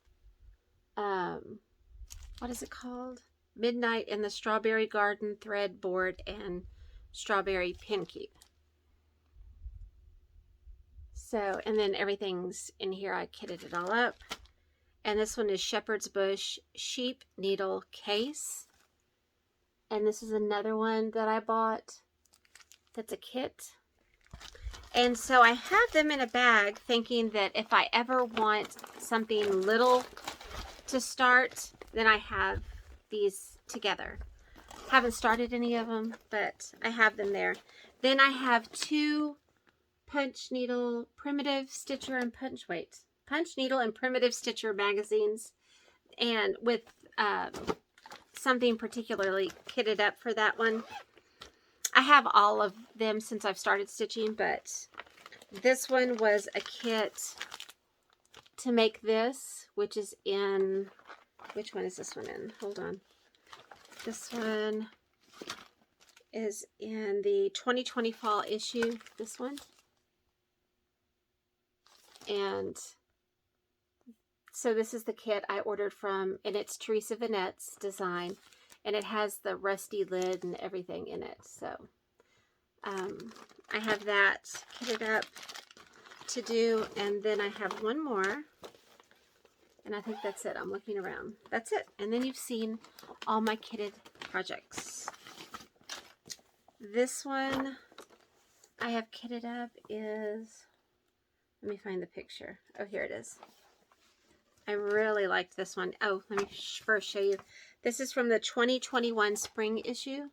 What is it called? Midnight in the Strawberry Garden Thread Board and Strawberry Pin Keep. So, and then everything's in here. I kitted it all up. And this one is Shepherd's Bush Sheep Needle Case. And this is another one that I bought that's a kit. And so I have them in a bag thinking that if I ever want something little to start, then I have these together. Haven't started any of them, but I have them there. Then I have 2 Punch Needle Primitive Stitcher and Punch Needle and Primitive Stitcher magazines, and with something particularly kitted up for that one. I have all of them since I've started stitching, but this one was a kit to make this, which is in, which one is this one in? Hold on. This one is in the 2020 fall issue, this one. And so this is the kit I ordered from, and it's Teresa Vanette's design, and it has the rusty lid and everything in it. So I have that kitted up to do, and then I have one more. And I think that's it. I'm looking around. That's it. And then you've seen all my kitted projects. This one I have kitted up is, let me find the picture. Oh, here it is. I really liked this one. Oh, let me first show you. This is from the 2021 spring issue.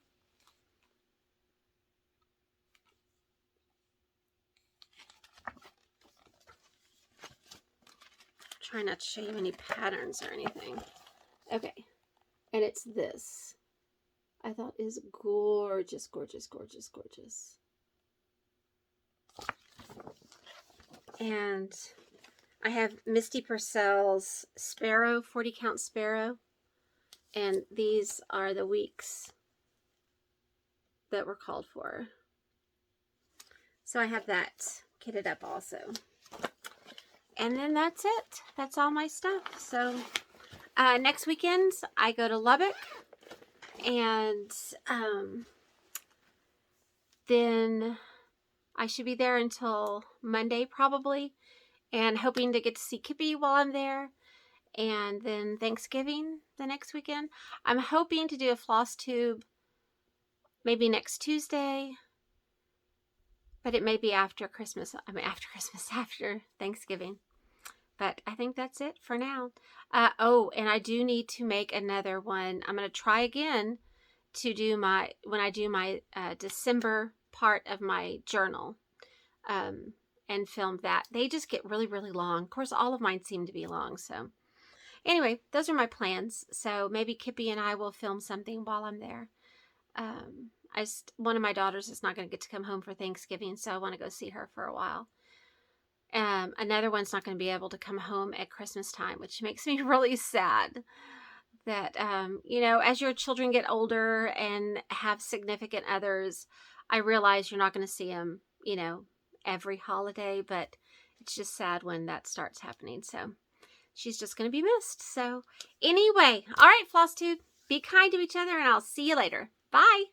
Try not to show you any patterns or anything. Okay, and it's this. I thought is gorgeous, gorgeous, gorgeous, gorgeous. And I have Misty Purcell's Sparrow, 40 count Sparrow. And these are the weeks that were called for. So I have that kitted up also. And then that's it. That's all my stuff. So next weekend I go to Lubbock, and then I should be there until Monday probably, and hoping to get to see Kippy while I'm there. And then Thanksgiving the next weekend. I'm hoping to do a floss tube maybe next Tuesday, but it may be after Christmas. After Thanksgiving. But I think that's it for now. Oh, and I do need to make another one. I'm going to try again to do when I do my December part of my journal, and film that. They just get really, really long. Of course, all of mine seem to be long. So anyway, those are my plans. So maybe Kippy and I will film something while I'm there. One of my daughters is not going to get to come home for Thanksgiving, so I want to go see her for a while. Another one's not going to be able to come home at Christmas time, which makes me really sad. That, you know, as your children get older and have significant others, I realize you're not going to see them, you know, every holiday, but it's just sad when that starts happening. So she's just going to be missed. So anyway, all right, Floss Tube, be kind to each other, and I'll see you later. Bye.